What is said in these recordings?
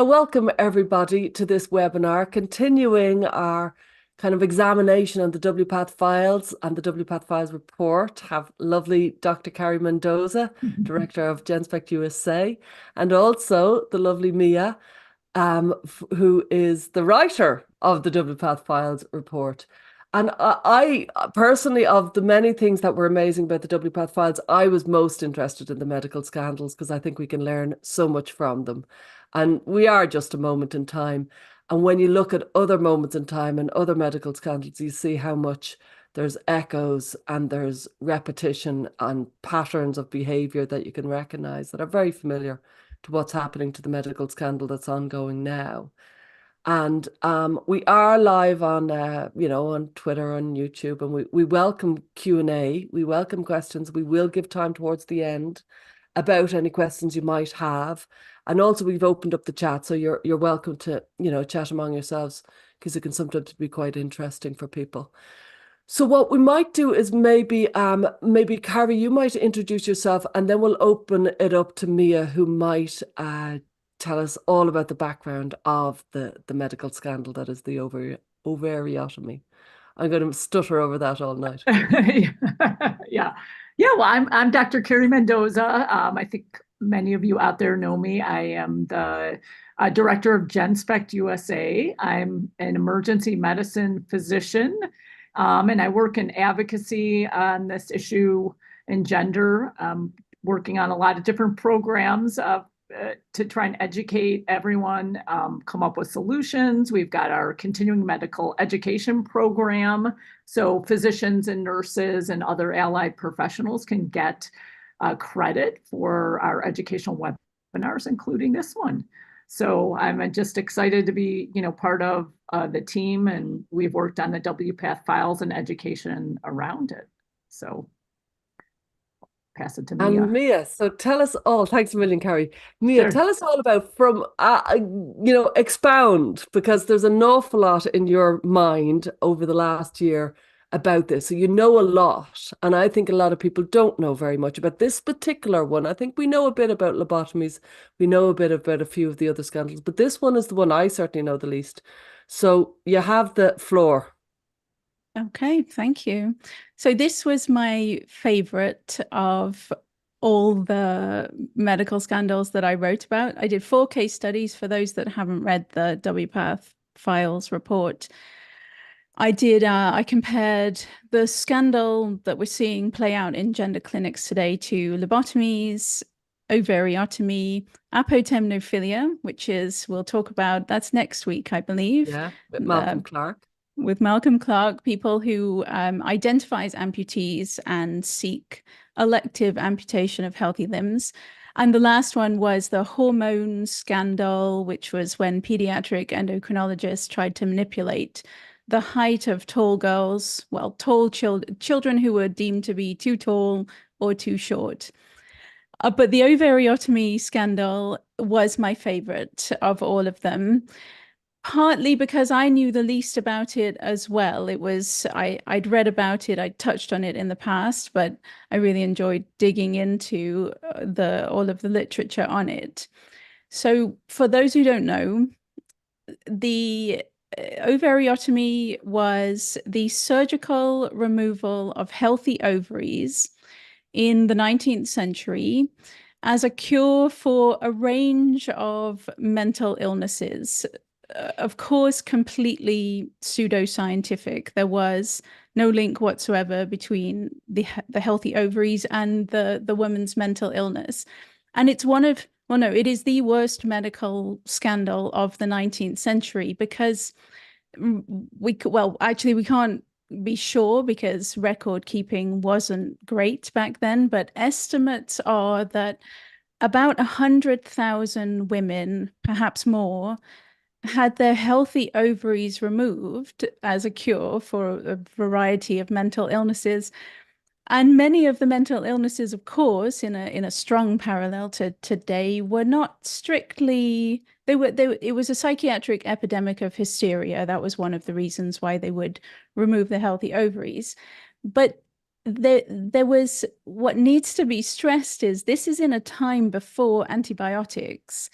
Welcome everybody to this webinar, continuing our kind of examination on the WPATH files and the WPATH files report. Have lovely Dr. Carrie Mendoza, Director of Genspect USA, and also the lovely Mia, who is the writer of the WPATH files report. And I personally, of the many things that were amazing about the WPATH files, I was most interested in the medical scandals because I think we can learn so much from them. And we are just a moment in time. And when you look at other moments in time and other medical scandals, you see how much there's echoes and there's repetition and patterns of behavior that you can recognize that are very familiar to what's happening to the medical scandal that's ongoing now. And we are live on, on Twitter and YouTube, and we welcome Q&A. We welcome questions. We will give time towards the end about any questions you might have. And also we've opened up the chat, so you're welcome to, chat among yourselves because it can sometimes be quite interesting for people. So what we might do is maybe Carrie, you might introduce yourself, and then we'll open it up to Mia, who might tell us all about the background of the medical scandal that is the ovariotomy. I'm going to stutter over that all night. Yeah. Well, I'm Dr. Carrie Mendoza. I think many of you out there know me. I am the director of Genspect USA. I'm an emergency medicine physician, and I work in advocacy on this issue in gender, working on a lot of different programs to try and educate everyone, come up with solutions. We've got our continuing medical education program, so physicians and nurses and other allied professionals can get credit for our educational webinars, including this one. So I'm just excited to be, part of the team, and we've worked on the WPATH files and education around it. So pass it to Mia. And Mia, so tell us all, thanks a million, Carrie. Mia, Sure. tell us all about expound, because there's an awful lot in your mind over the last year about this. So you know a lot, and I think a lot of people don't know very much about this particular one. I think we know a bit about lobotomies. We know a bit about a few of the other scandals, but this one is the one I certainly know the least. So you have the floor. Okay, thank you. So this was my favorite of all the medical scandals that I wrote about. I did 4 case studies for those that haven't read the WPATH files report. I compared the scandal that we're seeing play out in gender clinics today to lobotomies, ovariotomy, apotemnophilia, which is, we'll talk about, that's next week, I believe. Yeah, with Malcolm Clark. With Malcolm Clark, people who identify as amputees and seek elective amputation of healthy limbs. And the last one was the hormone scandal, which was when pediatric endocrinologists tried to manipulate the height of tall girls, well, tall children who were deemed to be too tall or too short. But the ovariotomy scandal was my favorite of all of them. Partly because I knew the least about it as well. It was, I'd read about it, I'd touched on it in the past, but I really enjoyed digging into all of the literature on it. So for those who don't know, the ovariotomy was the surgical removal of healthy ovaries in the 19th century as a cure for a range of mental illnesses. Of course, completely pseudoscientific. There was no link whatsoever between the healthy ovaries and the woman's mental illness. And it's it is the worst medical scandal of the 19th century because we can't be sure because record keeping wasn't great back then, but estimates are that about 100,000 women, perhaps more, had their healthy ovaries removed as a cure for a variety of mental illnesses. And many of the mental illnesses, of course, in a strong parallel to today, were not strictly, it was a psychiatric epidemic of hysteria. That was one of the reasons why they would remove the healthy ovaries. But there was, what needs to be stressed is this is in a time before antibiotics.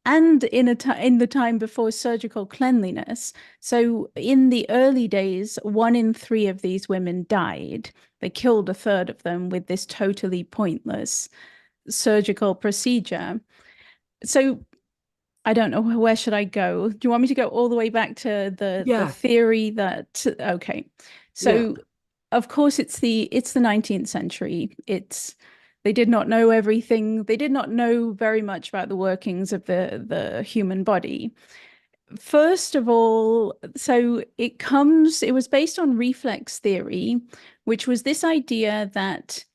and in the time before surgical cleanliness. So in the early days, 1 in 3 of these women died. They killed a third of them with this totally pointless surgical procedure. So I don't know, where should I go? Do you want me to go all the way back to the theory that, okay. So of course it's the 19th century. They did not know everything. They did not know very much about the workings of the human body. First of all, so it was based on reflex theory, which was this idea that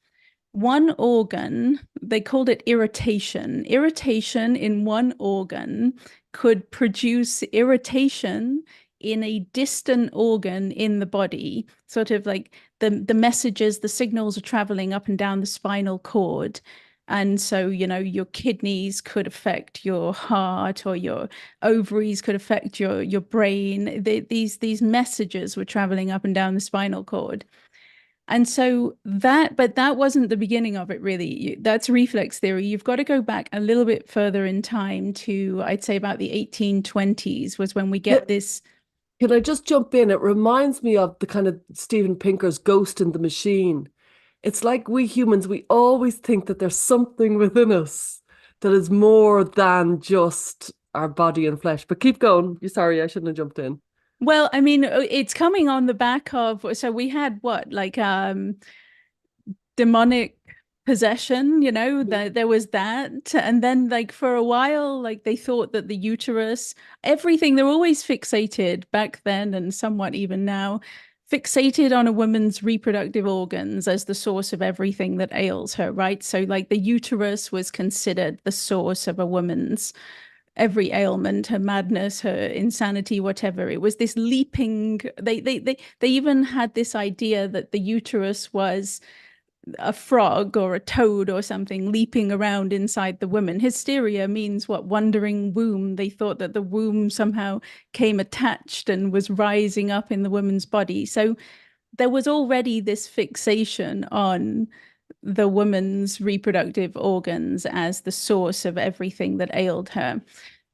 one organ, they called it irritation. Irritation in one organ could produce irritation in a distant organ in the body, sort of like the messages, the signals are traveling up and down the spinal cord. And so, your kidneys could affect your heart, or your ovaries could affect your brain. These messages were traveling up and down the spinal cord. And so but that wasn't the beginning of it, really. That's reflex theory. You've got to go back a little bit further in time to, I'd say, about the 1820s was when we get this. Can I just jump in? It reminds me of the kind of Steven Pinker's Ghost in the Machine. It's like we humans, we always think that there's something within us that is more than just our body and flesh. But keep going. Sorry, I shouldn't have jumped in. Well, I mean, it's coming on the back of, so we had demonic possession, there was that. And then for a while, they thought that the uterus, everything, they're always fixated back then and somewhat even now, fixated on a woman's reproductive organs as the source of everything that ails her, right? So the uterus was considered the source of a woman's every ailment, her madness, her insanity, whatever. It was this leaping, they even had this idea that the uterus was a frog or a toad or something leaping around inside the woman. Hysteria means what? Wandering womb. They thought that the womb somehow came attached and was rising up in the woman's body. So there was already this fixation on the woman's reproductive organs as the source of everything that ailed her.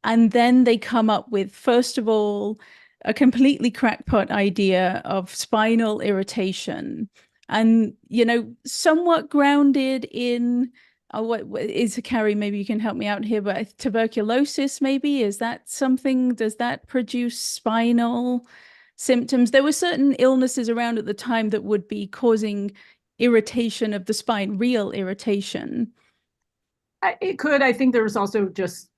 And then they come up with, first of all, a completely crackpot idea of spinal irritation. And, somewhat grounded in, what is, Carrie, maybe you can help me out here, but tuberculosis, maybe? Is that something, does that produce spinal symptoms? There were certain illnesses around at the time that would be causing irritation of the spine, real irritation. It could. I think there was also just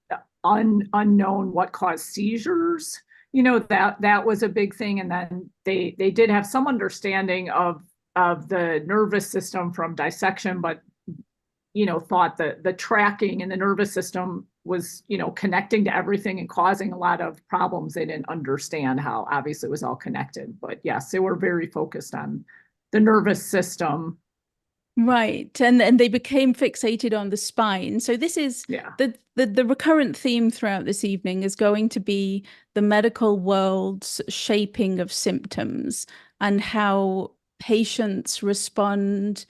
unknown what caused seizures. That was a big thing. And then they did have some understanding of the nervous system from dissection, but thought that the tracking in the nervous system was connecting to everything and causing a lot of problems. They didn't understand how obviously it was all connected. But yes, they were very focused on the nervous system. Right. And they became fixated on the spine. So this is the recurrent theme throughout this evening is going to be the medical world's shaping of symptoms and how patients respond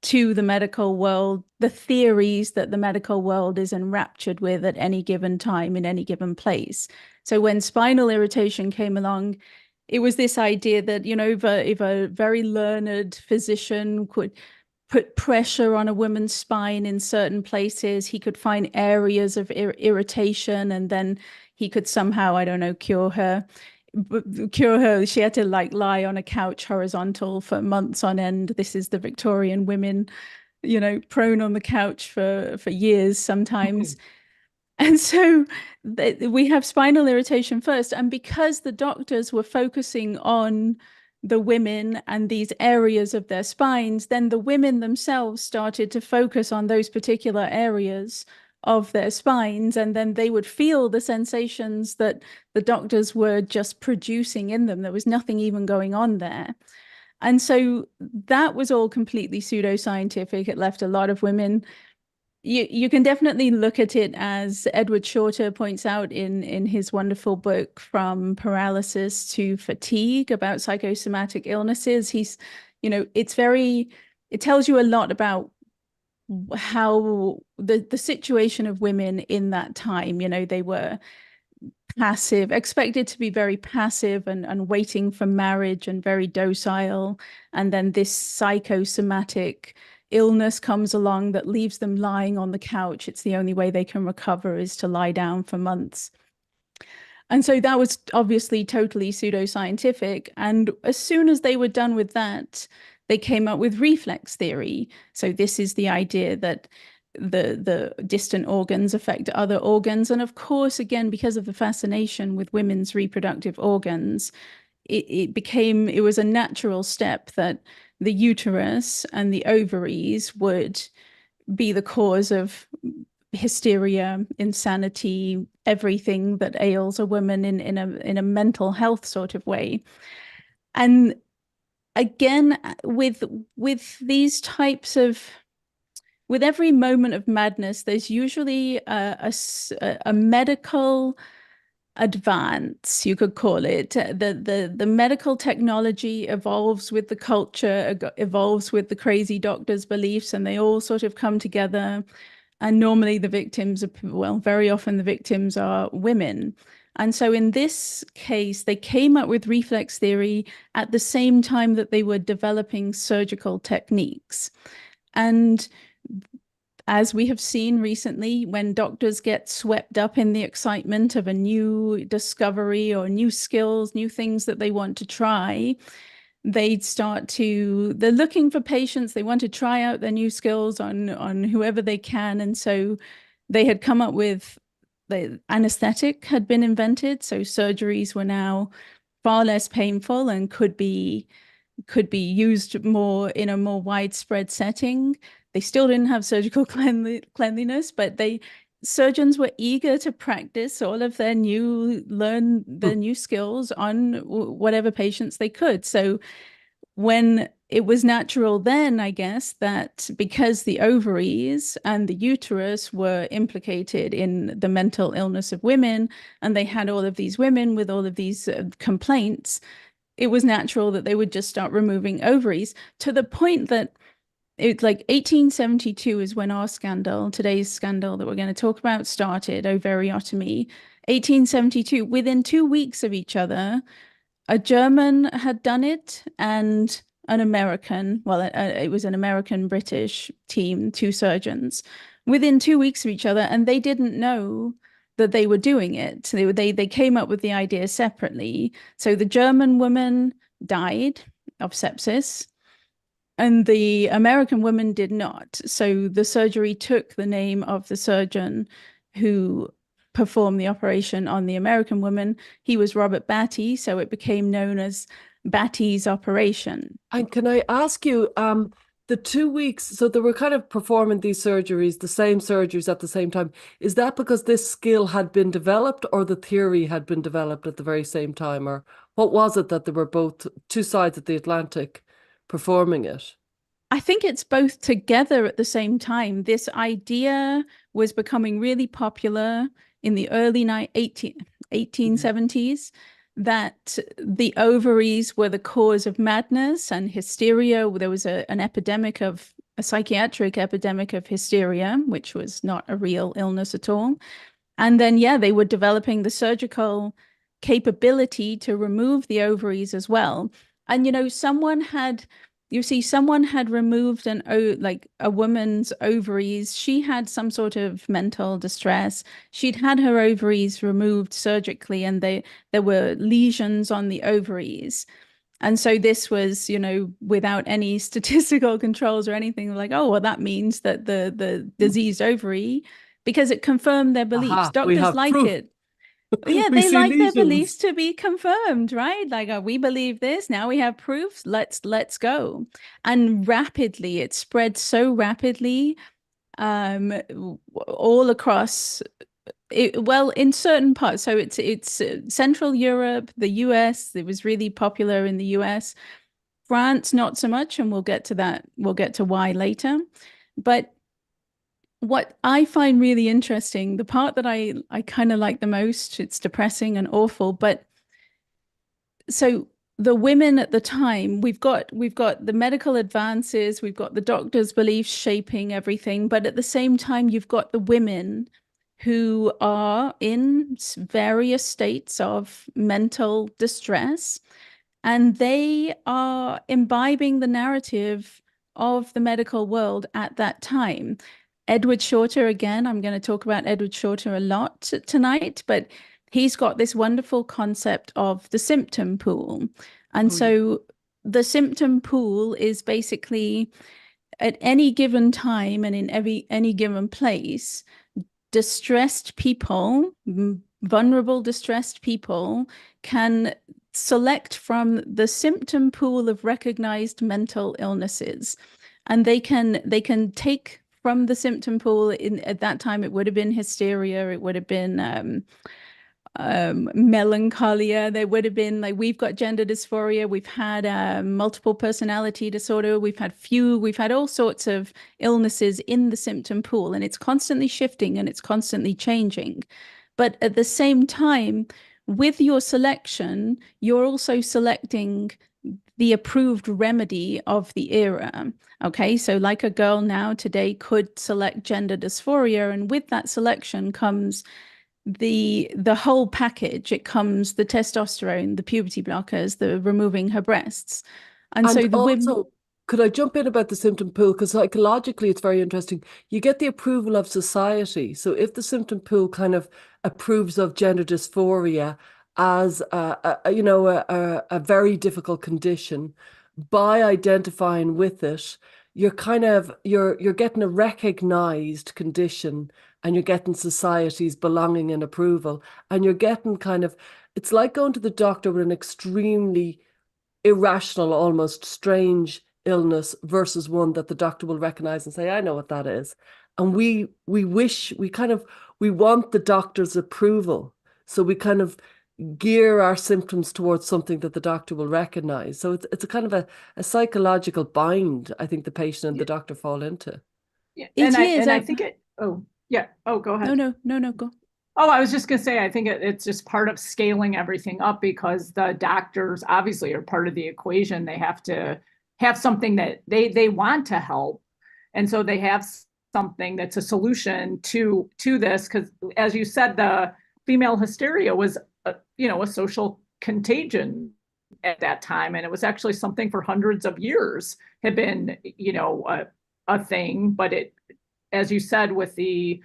to the medical world, the theories that the medical world is enraptured with at any given time in any given place. So when spinal irritation came along, it was this idea that, if a very learned physician could put pressure on a woman's spine in certain places, he could find areas of irritation, and then he could somehow, I don't know, cure her. She had to lie on a couch horizontal for months on end. This is the Victorian women, prone on the couch for years sometimes. And so we have spinal irritation first. And because the doctors were focusing on the women and these areas of their spines, then the women themselves started to focus on those particular areas of their spines, and then they would feel the sensations that the doctors were just producing in them. There was nothing even going on there. And so that was all completely pseudoscientific. It left a lot of women. You can definitely look at it, as Edward Shorter points out in his wonderful book, From Paralysis to Fatigue, about psychosomatic illnesses. It tells you a lot about how the situation of women in that time, they were passive, expected to be very passive and waiting for marriage and very docile. And then this psychosomatic illness comes along that leaves them lying on the couch. It's the only way they can recover is to lie down for months. And so that was obviously totally pseudoscientific. And as soon as they were done with that, they came up with reflex theory. So this is the idea that the distant organs affect other organs. And of course, again, because of the fascination with women's reproductive organs, it was a natural step that the uterus and the ovaries would be the cause of hysteria, insanity, everything that ails a woman in a mental health sort of way. And again, with these types of, with every moment of madness, there's usually a medical advance, you could call it. The medical technology evolves with the culture, evolves with the crazy doctor's beliefs, and they all sort of come together. And normally the victims are, well, very often the victims are women. And so in this case, they came up with reflex theory at the same time that they were developing surgical techniques. And as we have seen recently, when doctors get swept up in the excitement of a new discovery or new skills, new things that they want to try, they're looking for patients. They want to try out their new skills on whoever they can. And so they had come up with, the anesthetic had been invented. So surgeries were now far less painful and could be used more in a more widespread setting. They still didn't have surgical cleanliness, but surgeons were eager to practice all of their new skills on whatever patients they could. So when it was natural then, I guess, that because the ovaries and the uterus were implicated in the mental illness of women, and they had all of these women with all of these complaints, it was natural that they would just start removing ovaries, to the point that it's like 1872 is when our scandal, today's scandal that we're going to talk about, started, Ovariotomy. 1872, within 2 weeks of each other, a German had done it and an American, well, it was an American-British team, 2 surgeons, within 2 weeks of each other, and they didn't know that they were doing it. They came up with the idea separately. So the German woman died of sepsis, and the American woman did not. So the surgery took the name of the surgeon who performed the operation on the American woman. He was Robert Batty, so it became known as Batty's operation. And can I ask you, the 2 weeks, so they were kind of performing these surgeries, the same surgeries at the same time. Is that because this skill had been developed, or the theory had been developed at the very same time? Or what was it that they were both 2 sides of the Atlantic performing it? I think it's both together at the same time. This idea was becoming really popular in the early 1870s, that the ovaries were the cause of madness and hysteria. There was a psychiatric epidemic of hysteria, which was not a real illness at all. And then, yeah, they were developing the surgical capability to remove the ovaries as well. And, someone had removed a woman's ovaries. She had some sort of mental distress. She'd had her ovaries removed surgically, and there were lesions on the ovaries. And so this was, without any statistical controls or anything, like, oh, well, that means that the diseased ovary, because it confirmed their beliefs. Aha, Doctors like proof. it. Yeah, they like their beliefs to be confirmed, right? Like, we believe this, now we have proofs, let's go. And rapidly, it spread so rapidly, all across, in certain parts. So it's Central Europe, the US, it was really popular in the US. France, not so much, and we'll get to that. We'll get to why later. But what I find really interesting, the part that I kind of like the most, it's depressing and awful, but so the women at the time, we've got the medical advances, we've got the doctors' beliefs shaping everything, but at the same time, you've got the women who are in various states of mental distress, and they are imbibing the narrative of the medical world at that time. Edward Shorter, again, I'm going to talk about Edward Shorter a lot tonight, but he's got this wonderful concept of the symptom pool. And so the symptom pool is basically at any given time and in any given place, distressed people, vulnerable distressed people, can select from the symptom pool of recognized mental illnesses. And they can take from the symptom pool. At that time, it would have been hysteria, it would have been melancholia, there would have been, like, we've got gender dysphoria, we've had multiple personality disorder, we've had all sorts of illnesses in the symptom pool, and it's constantly shifting and it's constantly changing. But at the same time, with your selection, you're also selecting the approved remedy of the era. Okay, so like a girl now today could select gender dysphoria, and with that selection comes the whole package. It comes the testosterone, the puberty blockers, the removing her breasts. And so the also, women... could I jump in about the symptom pool? Because psychologically, it's very interesting. You get the approval of society. So if the symptom pool kind of approves of gender dysphoria as a very difficult condition, by identifying with it, you're getting a recognized condition, and you're getting society's belonging and approval, and you're getting it's like going to the doctor with an extremely irrational, almost strange illness versus one that the doctor will recognize and say, I know what that is. And we want the doctor's approval. So we kind of gear our symptoms towards something that the doctor will recognize. So it's a kind of a psychological bind, I think, the patient and the doctor fall into. Yeah, It is. I think it. Oh, yeah. Oh, go ahead. No, go. Oh, I was just going to say, I think it's just part of scaling everything up, because the doctors obviously are part of the equation. They have to have something that they want to help. And so they have something that's a solution to this, because as you said, the female hysteria was a social contagion at that time. And it was actually something for hundreds of years had been, a thing. But it, as you said, with the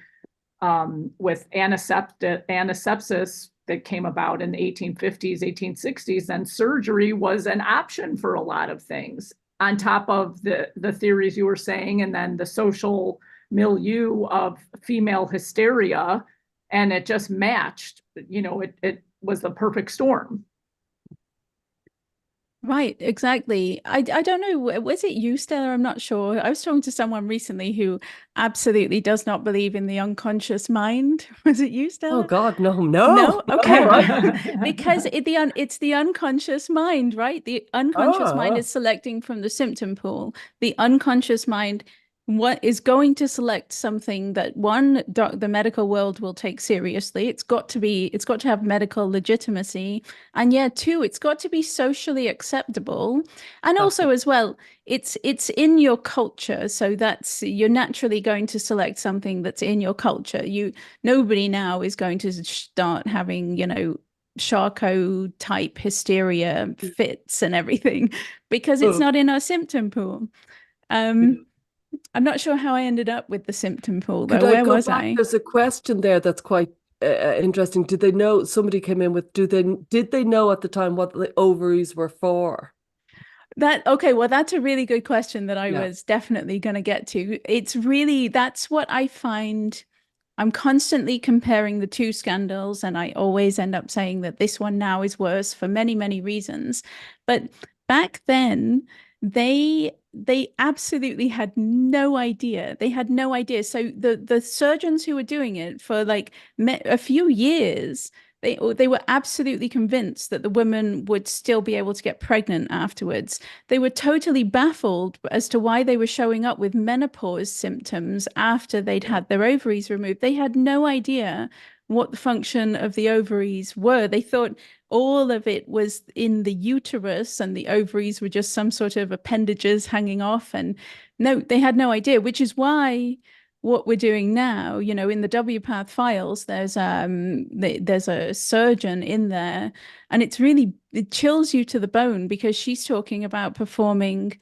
with antisepsis that came about in the 1850s, 1860s, then surgery was an option for a lot of things, on top of the theories you were saying, and then the social milieu of female hysteria. And it just matched, it was the perfect storm. Right, exactly. I don't know, was it you, Stella? I'm not sure. I was talking to someone recently who absolutely does not believe in the unconscious mind. Was it you, Stella? Oh God, no. No? Okay. Right. Because it's the unconscious mind, right? The unconscious mind is selecting from the symptom pool. The unconscious mind what is going to select something that the medical world will take seriously. It's got to have medical legitimacy, and two, it's got to be socially acceptable, and also as well, it's in your culture, so you're naturally going to select something that's in your culture. Nobody now is going to start having Charcot type hysteria fits and everything because it's not in our symptom pool. I'm not sure how I ended up with the symptom pool, though. Where was I? There's a question there that's quite interesting. Did they know? Somebody came in with, did they know at the time what the ovaries were for? Well, that's a really good question that I was definitely going to get to. That's what I find. I'm constantly comparing the two scandals, and I always end up saying that this one now is worse for many, many reasons. But back then, they absolutely had no idea. They had no idea. So the surgeons who were doing it for like a few years, they were absolutely convinced that the women would still be able to get pregnant afterwards. They were totally baffled as to why they were showing up with menopause symptoms after they'd had their ovaries removed. They had no idea what the function of the ovaries were. They thought all of it was in the uterus and the ovaries were just some sort of appendages hanging off. And no, they had no idea, which is why what we're doing now, you know, in the WPATH files, there's a surgeon in there, and it chills you to the bone, because she's talking about performing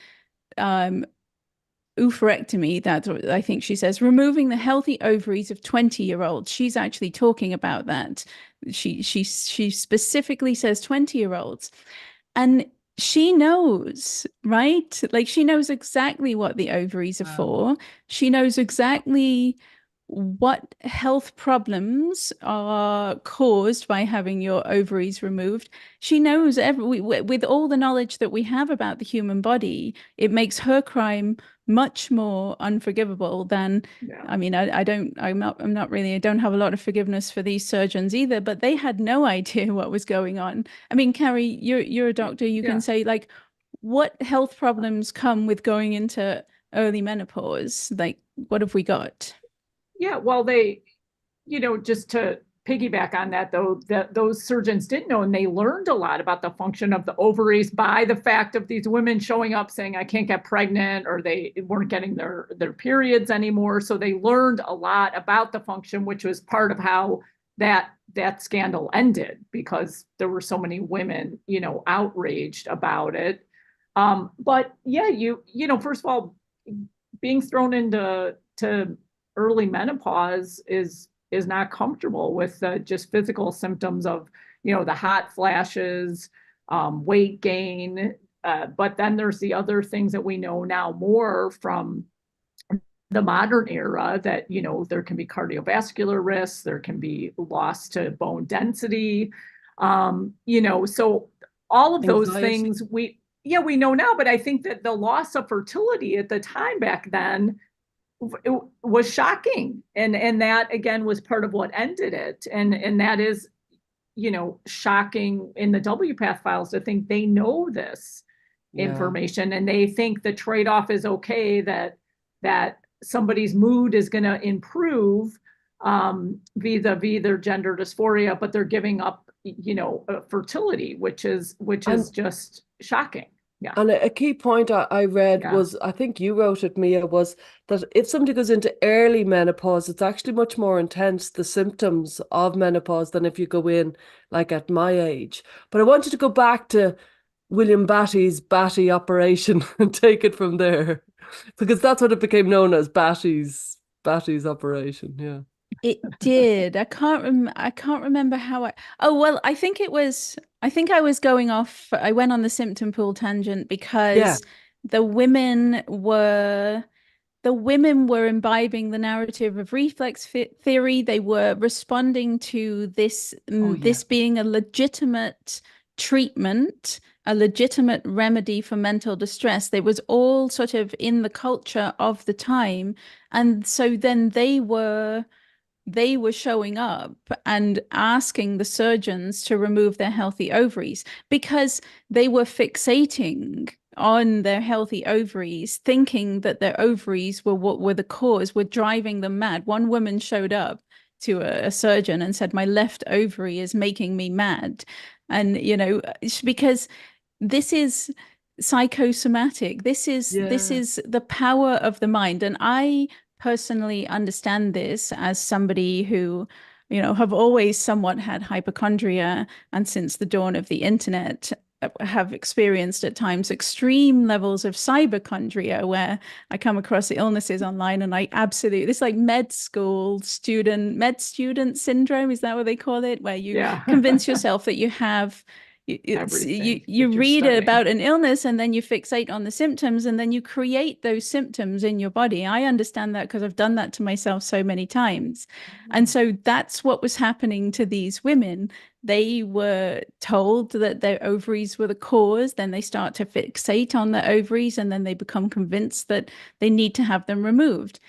oophorectomy. That's what I think she says, removing the healthy ovaries of 20-year-olds. She's actually talking about that. She specifically says 20-year-olds. And she knows, right? Like, she knows exactly what the ovaries are for. She knows exactly what health problems are caused by having your ovaries removed. She knows with all the knowledge that we have about the human body, it makes her crime much more unforgivable than, I mean, I don't have a lot of forgiveness for these surgeons either, but they had no idea what was going on. I mean, Carrie, you're a doctor, you can say, like, what health problems come with going into early menopause? Like, what have we got? Yeah, well, they, you know, just to piggyback on that, though, those surgeons did know, and they learned a lot about the function of the ovaries by the fact of these women showing up saying, I can't get pregnant, or they weren't getting their periods anymore. So they learned a lot about the function, which was part of how that scandal ended, because there were so many women, you know, outraged about it. But yeah, you know, first of all, being thrown into early menopause is not comfortable with just physical symptoms of, you know, the hot flashes, weight gain. But then there's the other things that we know now more from the modern era, that, you know, there can be cardiovascular risks, there can be loss to bone density, you know, so all of those things we know now. But I think that the loss of fertility at the time back then, it was shocking, and that again was part of what ended it, and that is, you know, shocking in the WPATH files to think they know this information, and they think the trade-off is okay, that somebody's mood is going to improve vis-a-vis their gender dysphoria, but they're giving up, you know, fertility, which is just shocking. Yeah. And a key point I read was, I think you wrote it, Mia, was that if somebody goes into early menopause, it's actually much more intense, the symptoms of menopause, than if you go in like at my age. But I wanted to go back to William Batty's Batty operation and take it from there, because that's what it became known as, Batty's operation. Yeah. It did. I can't remember how I think I was going off. I went on the symptom pool tangent because the women were imbibing the narrative of reflex theory. They were responding to this this being a legitimate treatment, a legitimate remedy for mental distress. They was all sort of in the culture of the time, and so then they were showing up and asking the surgeons to remove their healthy ovaries, because they were fixating on their healthy ovaries, thinking that their ovaries were what were the cause, were driving them mad. One woman showed up to a surgeon and said, my left ovary is making me mad. And, you know, because this is psychosomatic. This is the power of the mind. And I personally understand this as somebody who, you know, have always somewhat had hypochondria, and since the dawn of the internet have experienced at times extreme levels of cyberchondria, where I come across the illnesses online and I absolutely, this like med student syndrome, is that what they call it? Where you convince yourself that you have you read about an illness, and then you fixate on the symptoms, and then you create those symptoms in your body. I understand that because I've done that to myself so many times. And so that's what was happening to these women. They were told that their ovaries were the cause, then they start to fixate on their ovaries, and then they become convinced that they need to have them removed.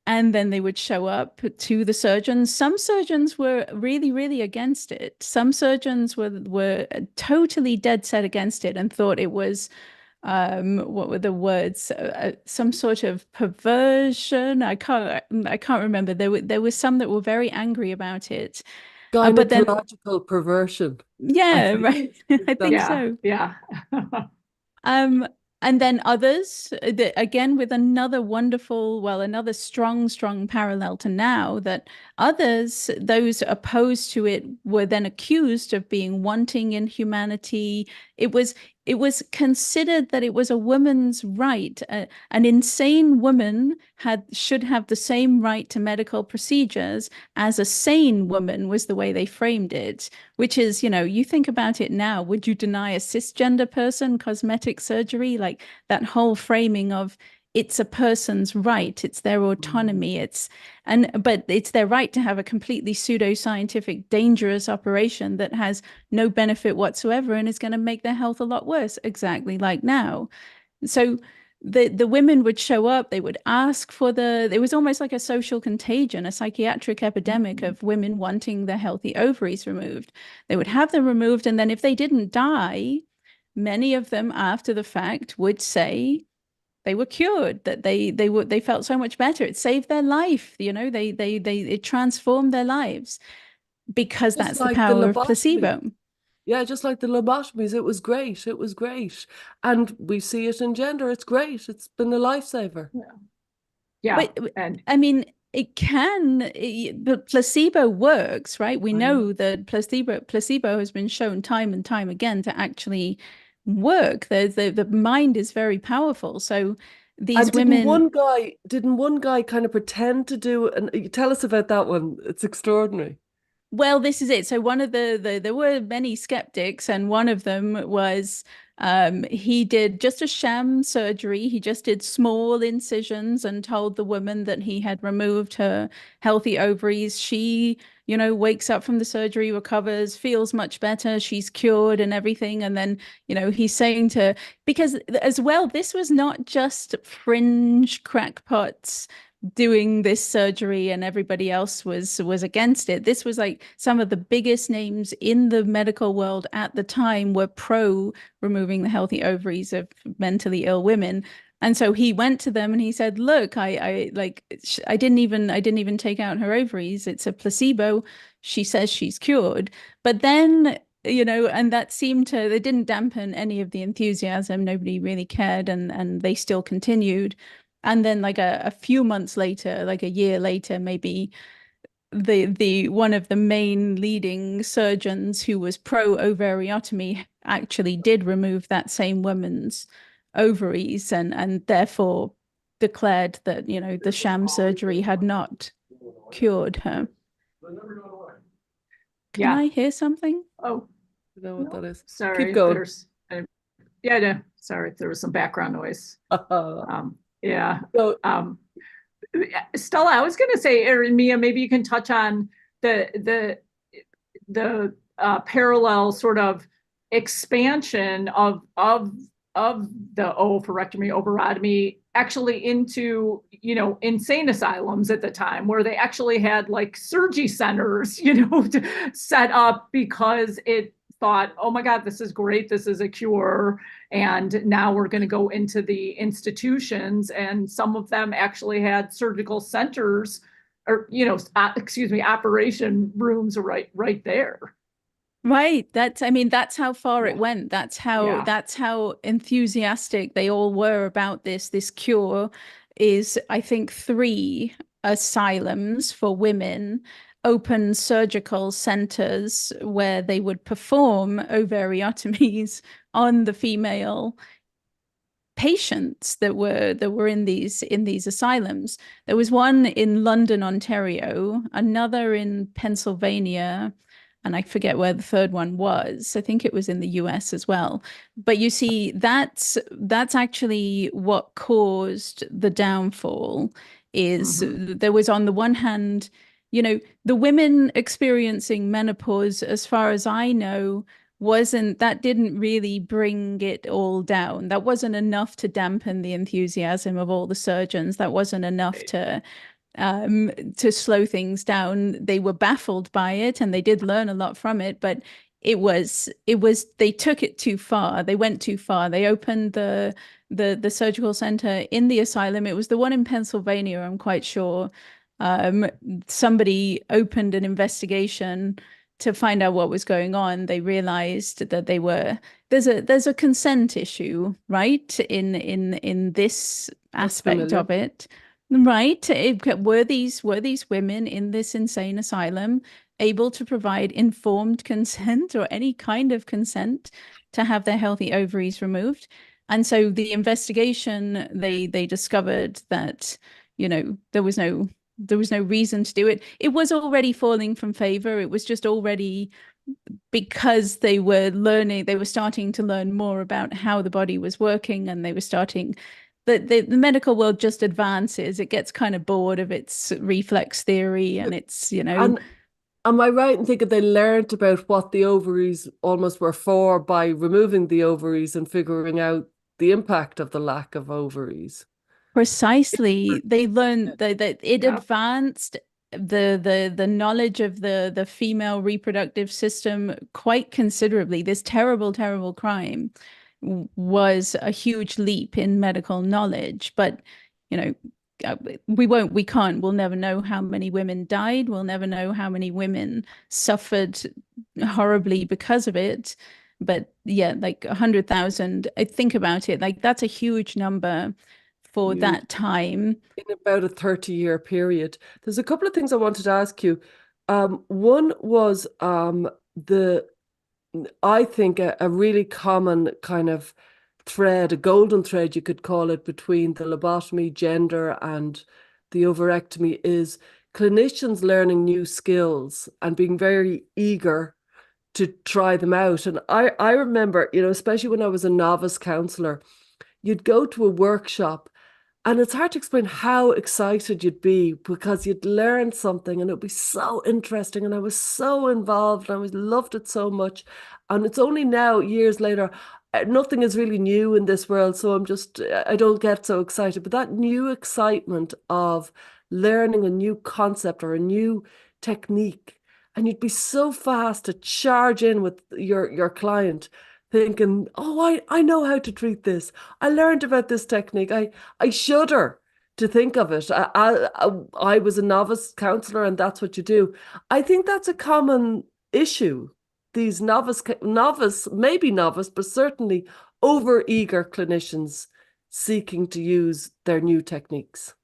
And then they would show up to the surgeons. Some surgeons were really, really against it. Some surgeons were totally dead set against it and thought it was what were the words? Some sort of perversion. I can't remember. There was some that were very angry about it. But then, Gynecological perversion. yeah, right. I think Yeah, so. yeah. And then others, again, with another wonderful, well, another strong parallel to now, that others, those opposed to it, were then accused of being wanting in humanity. It was considered that it was a woman's right. An insane woman should have the same right to medical procedures as a sane woman, was the way they framed it, which is, you think about it now, would you deny a cisgender person cosmetic surgery? Like that whole framing of it's a person's right, it's their autonomy, but it's their right to have a completely pseudoscientific, dangerous operation that has no benefit whatsoever and is going to make their health a lot worse, exactly like now. So the women would show up, they would ask for it was almost like a social contagion, a psychiatric epidemic of women wanting their healthy ovaries removed. They would have them removed, and then if they didn't die, many of them after the fact would say they were cured, that they felt so much better, it saved their life, it transformed their lives, because Just that's the like power of lobotomy. placebo. Yeah, just like the lobotomies, it was great. It was great. And we see it in gender. It's great. It's been a lifesaver. Yeah. But And I mean, but placebo works, right? We know that placebo has been shown time and time again to actually work. The mind is very powerful. So these And women. didn't one guy kind of pretend to do it? And tell us about that one. It's extraordinary. Well, this is it. So one of there were many skeptics, and one of them was he did just a sham surgery. He just did small incisions and told the woman that he had removed her healthy ovaries. She, wakes up from the surgery, recovers, feels much better. She's cured and everything. And then, he's saying because as well, this was not just fringe crackpots doing this surgery and everybody else was against it. This was like some of the biggest names in the medical world at the time were pro removing the healthy ovaries of mentally ill women. And so he went to them and he said, look, I didn't even take out her ovaries. It's a placebo. She says she's cured. But then, and that they didn't dampen any of the enthusiasm. Nobody really cared, and they still continued. And then like a few months later, like a year later, maybe the one of the main leading surgeons who was pro ovariotomy actually did remove that same woman's ovaries, and therefore declared that, the sham surgery had not cured her. Can I hear something? Oh, You know what that is? sorry. Keep going. Sorry, there was some background noise. So, Stella, I was going to say, or Mia, maybe you can touch on the parallel sort of expansion of the ovarectomy actually into, insane asylums at the time, where they actually had like surgery centers, set up because it thought, oh my God, this is great, this is a cure, and now we're going to go into the institutions, and some of them actually had surgical centers or operation rooms right there. Right. That's how far it went. That's how enthusiastic they all were about this cure. Is, I think, 3 asylums for women, open surgical centers where they would perform ovariotomies on the female patients that were in these asylums. There was one in London, Ontario, another in Pennsylvania, and I forget where the third one was. I think it was in the US as well. But you see, that's actually what caused the downfall. Is there was, on the one hand, the women experiencing menopause, as far as I know, didn't really bring it all down. That wasn't enough to dampen the enthusiasm of all the surgeons. That wasn't enough to slow things down. They were baffled by it, and they did learn a lot from it, but they took it too far. They went too far. They opened the surgical center in the asylum. It was the one in Pennsylvania, I'm quite sure. Somebody opened an investigation to find out what was going on. They realized that there's a consent issue, right? In this aspect of it. Right. Were these women in this insane asylum able to provide informed consent or any kind of consent to have their healthy ovaries removed? And so the investigation, they discovered that, there was no reason to do it. It was already falling from favor. It was just already, because they were starting to learn more about how the body was working, and they were starting, the medical world just advances. It gets kind of bored of its reflex theory, and it's, And am I right in thinking they learned about what the ovaries almost were for by removing the ovaries and figuring out the impact of the lack of ovaries? Precisely. They learned that it advanced the knowledge of the female reproductive system quite considerably. This terrible, terrible crime was a huge leap in medical knowledge. But, we'll never know how many women died. We'll never know how many women suffered horribly because of it. But yeah, like 100,000, I think about it, like that's a huge number for that time. In about a 30-year period. There's a couple of things I wanted to ask you. One was I think a really common kind of thread, a golden thread you could call it, between the lobotomy, gender, and the ovarectomy is clinicians learning new skills and being very eager to try them out. And I remember, especially when I was a novice counselor, you'd go to a workshop and it's hard to explain how excited you'd be because you'd learn something and it'd be so interesting. And I was so involved and I loved it so much. And it's only now, years later, nothing is really new in this world. So I don't get so excited. But that new excitement of learning a new concept or a new technique, and you'd be so fast to charge in with your client, thinking, oh, I know how to treat this. I learned about this technique. I shudder to think of it. I was a novice counselor and that's what you do. I think that's a common issue. These novice, maybe novice, but certainly over-eager clinicians seeking to use their new techniques.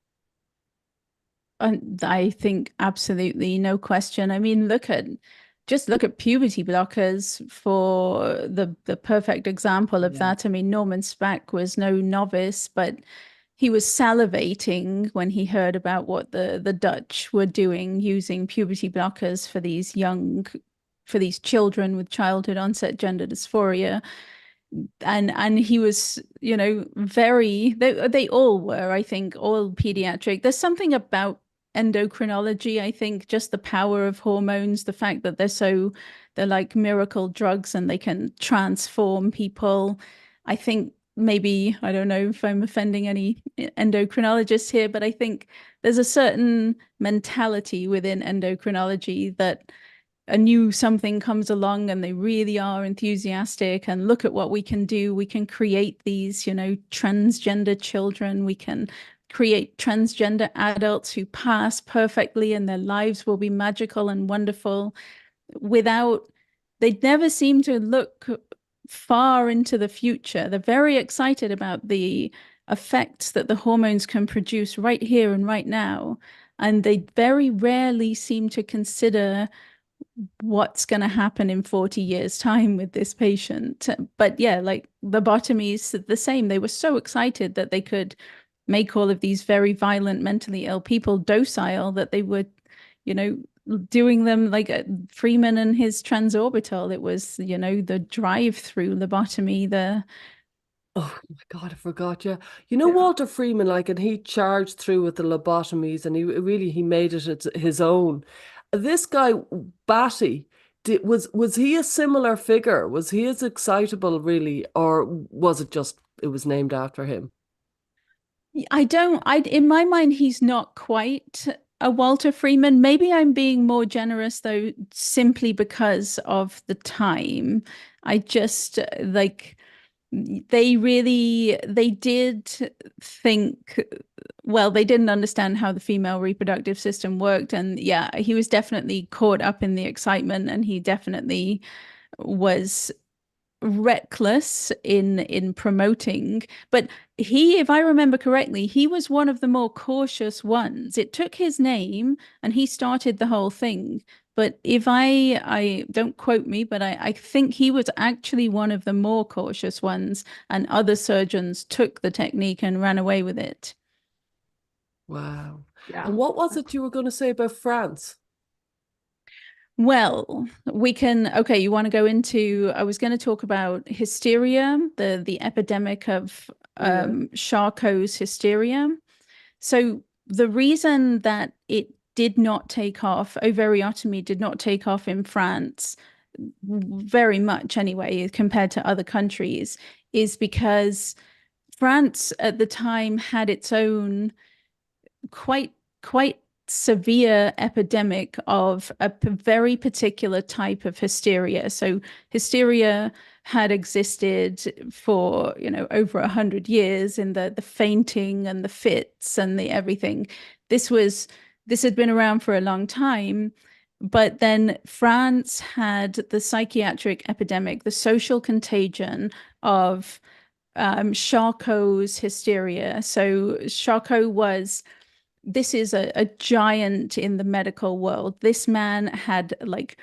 And I think absolutely, no question. I mean, just look at puberty blockers for the perfect example of that. I mean, Norman Speck was no novice, but he was salivating when he heard about what the Dutch were doing, using puberty blockers for these children with childhood onset gender dysphoria. And he was, they all were, I think, all pediatric. There's something about endocrinology, I think, just the power of hormones, the fact that they're like miracle drugs and they can transform people. I think maybe, I don't know if I'm offending any endocrinologists here, but I think there's a certain mentality within endocrinology that a new something comes along and they really are enthusiastic and look at what we can do. We can create these, transgender children. We can create transgender adults who pass perfectly and their lives will be magical and wonderful. They never seem to look far into the future. They're very excited about the effects that the hormones can produce right here and right now. And they very rarely seem to consider what's going to happen in 40 years' time with this patient. But yeah, like lobotomies, the same. They were so excited that they could make all of these very violent, mentally ill people docile that they were, doing them like Freeman and his transorbital. It was, the drive-through lobotomy, Oh my God, I forgot. Yeah. Walter Freeman, and he charged through with the lobotomies and he made it his own. This guy, Batty, was he a similar figure? Was he as excitable, really? Or was it was named after him? in my mind, he's not quite a Walter Freeman. Maybe I'm being more generous though, simply because of the time. I just like they did think, well, they didn't understand how the female reproductive system worked. And yeah, he was definitely caught up in the excitement, and he definitely was reckless in promoting. But he, if I remember correctly, he was one of the more cautious ones. It took his name and he started the whole thing. But if I don't quote me, but I think he was actually one of the more cautious ones, and other surgeons took the technique and ran away with it. Wow. Yeah. And what was it you were going to say about France? Well, we can, okay, you want to go into, I was going to talk about hysteria, the epidemic of Charcot's hysteria. So the reason that it did not take off, ovariotomy did not take off in France very much anyway, compared to other countries, is because France at the time had its own quite severe epidemic of a very particular type of hysteria. So hysteria had existed for, you know, over 100 years, in the fainting and the fits and the everything. This had been around for a long time. But then France had the psychiatric epidemic, the social contagion of Charcot's hysteria. So Charcot was, this is a giant in the medical world. This man had, like,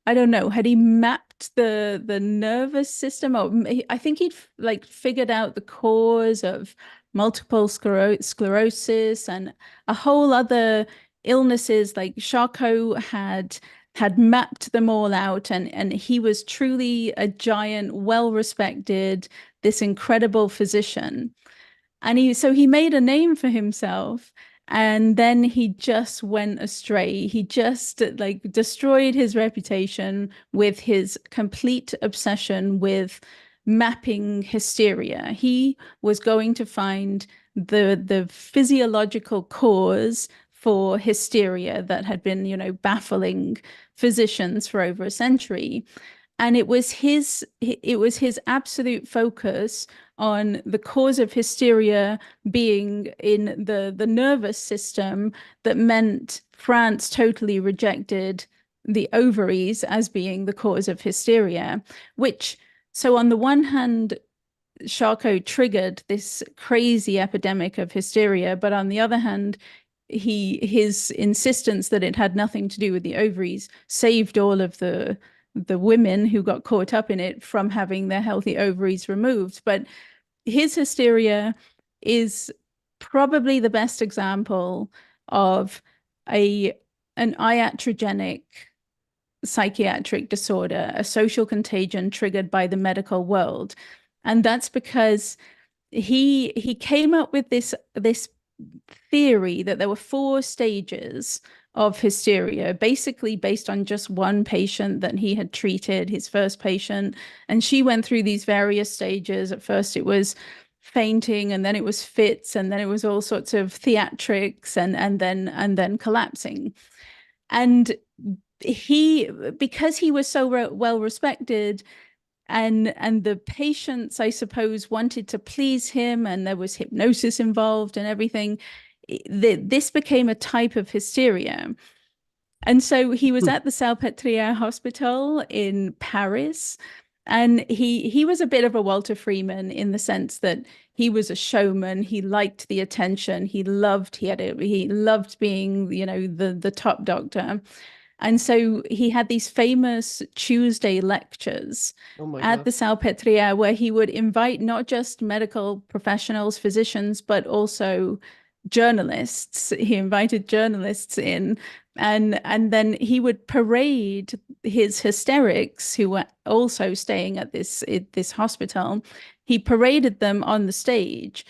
I don't know, had he mapped the nervous system? Or I think he'd like figured out the cause of multiple sclerosis and a whole other illnesses. Like Charcot had mapped them all out, and he was truly a giant, well-respected, this incredible physician. And he made a name for himself, and then he just went astray. He just like destroyed his reputation with his complete obsession with mapping hysteria. He was going to find the physiological cause for hysteria that had been, you know, baffling physicians for over a century. And it was his absolute focus on the cause of hysteria being in the nervous system that meant France totally rejected the ovaries as being the cause of hysteria, which, so on the one hand, Charcot triggered this crazy epidemic of hysteria, but on the other hand, his insistence that it had nothing to do with the ovaries saved all of the women who got caught up in it from having their healthy ovaries removed. But his hysteria is probably the best example of an iatrogenic psychiatric disorder, a social contagion triggered by the medical world. And that's because he came up with this theory that there were 4 stages of hysteria, basically based on just one patient that he had treated, his first patient. And she went through these various stages. At first it was fainting, and then it was fits, and then it was all sorts of theatrics, and then collapsing. And because he was so well respected, and the patients, I suppose, wanted to please him, and there was hypnosis involved and everything, this became a type of hysteria. And so he was at the Salpêtrière Hospital in Paris, and he was a bit of a Walter Freeman in the sense that he was a showman. He liked the attention. He loved being, you know, the top doctor. And so he had these famous Tuesday lectures at the Salpêtrière, where he would invite not just medical professionals, physicians, but also journalists. He invited journalists in, and then he would parade his hysterics, who were also staying at this hospital. He paraded them on the stage,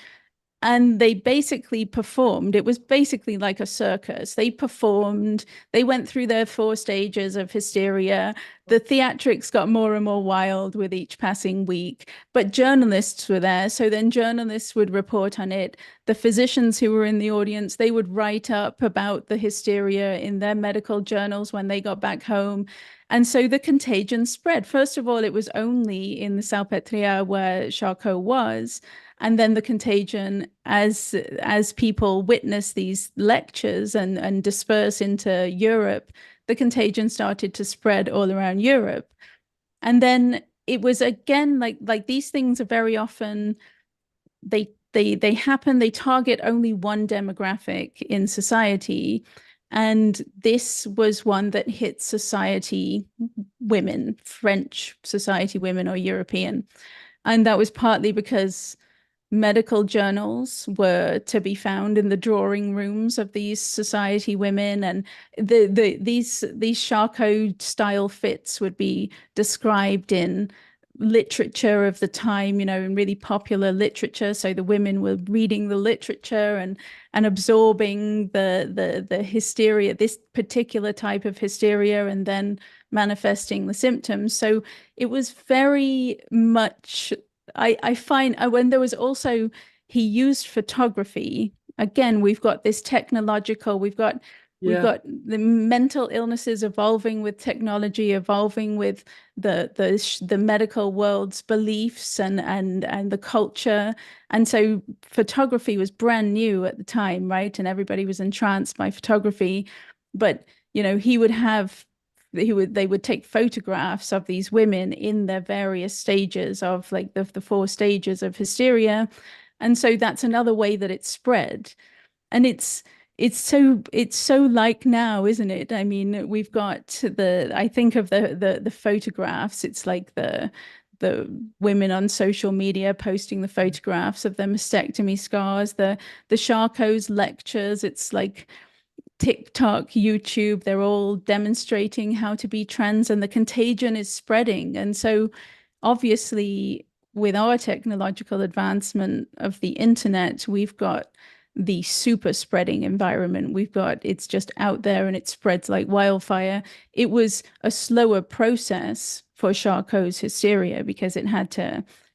and they basically performed. It was basically like a circus. They performed, they went through their 4 stages of hysteria. The theatrics got more and more wild with each passing week, but journalists were there. So then journalists would report on it. the physicians who were in the audience, they would write up about the hysteria in their medical journals when they got back home. And so the contagion spread. First of all, it was only in the Salpêtrière where Charcot was. And then the contagion, as people witness these lectures and disperse into Europe, the contagion started to spread all around Europe. And then it was again like these things are very often they happen, they target only one demographic in society. And this was one that hit society women, French society women or European. And that was partly because medical journals were to be found in the drawing rooms of these society women, and these Charcot style fits would be described in literature of the time, in really popular literature. So the women were reading the literature and absorbing the hysteria, this particular type of hysteria, and then manifesting the symptoms. So it was very much, I find, when there was also, he used photography. Again, we've got this technological, we've got the mental illnesses evolving with technology, evolving with the medical world's beliefs and the culture. And so photography was brand new at the time, right? And everybody was entranced by photography. But, they would take photographs of these women in their various stages of like the 4 stages of hysteria. And so that's another way that it spread. And it's so like now, isn't it? I mean, we've got I think of the photographs. It's like the women on social media posting the photographs of their mastectomy scars, the Charcot's lectures. It's like TikTok, YouTube, they're all demonstrating how to be trans, and the contagion is spreading. And so obviously with our technological advancement of the internet, we've got the super spreading environment. It's just out there and it spreads like wildfire. It was a slower process for Charcot's hysteria because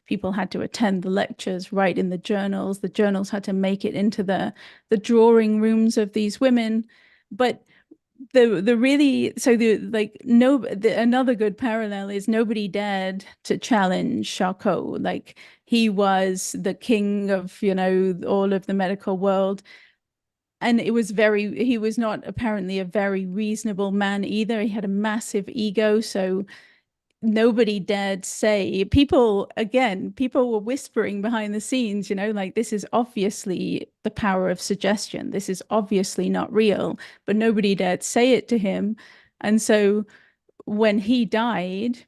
people had to attend the lectures, write in the journals. The journals had to make it into the drawing rooms of these women. But another good parallel is nobody dared to challenge Charcot. Like, he was the king of, all of the medical world. And he was not apparently a very reasonable man either. He had a massive ego. So nobody dared say, people were whispering behind the scenes, like, this is obviously the power of suggestion. This is obviously not real, but nobody dared say it to him. And so when he died,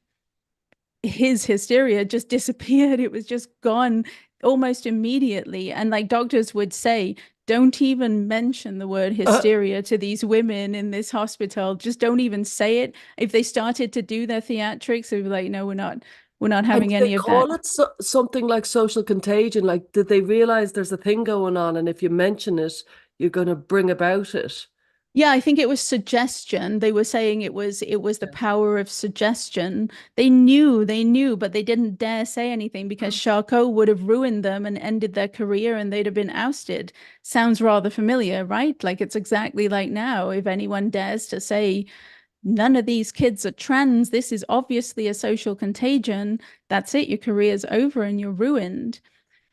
his hysteria just disappeared. It was just gone almost immediately. And like doctors would say, don't even mention the word hysteria to these women in this hospital. Just don't even say it. If they started to do their theatrics, they'd be like, no, we're not having any of that. Call it something like social contagion. Like, did they realize there's a thing going on, and if you mention it, you're going to bring about it? Yeah, I think it was suggestion. They were saying it was the power of suggestion. They knew, but they didn't dare say anything because Charcot would have ruined them and ended their career and they'd have been ousted. Sounds rather familiar, right? Like, it's exactly like now. If anyone dares to say, none of these kids are trans, this is obviously a social contagion, that's it, your career's over and you're ruined.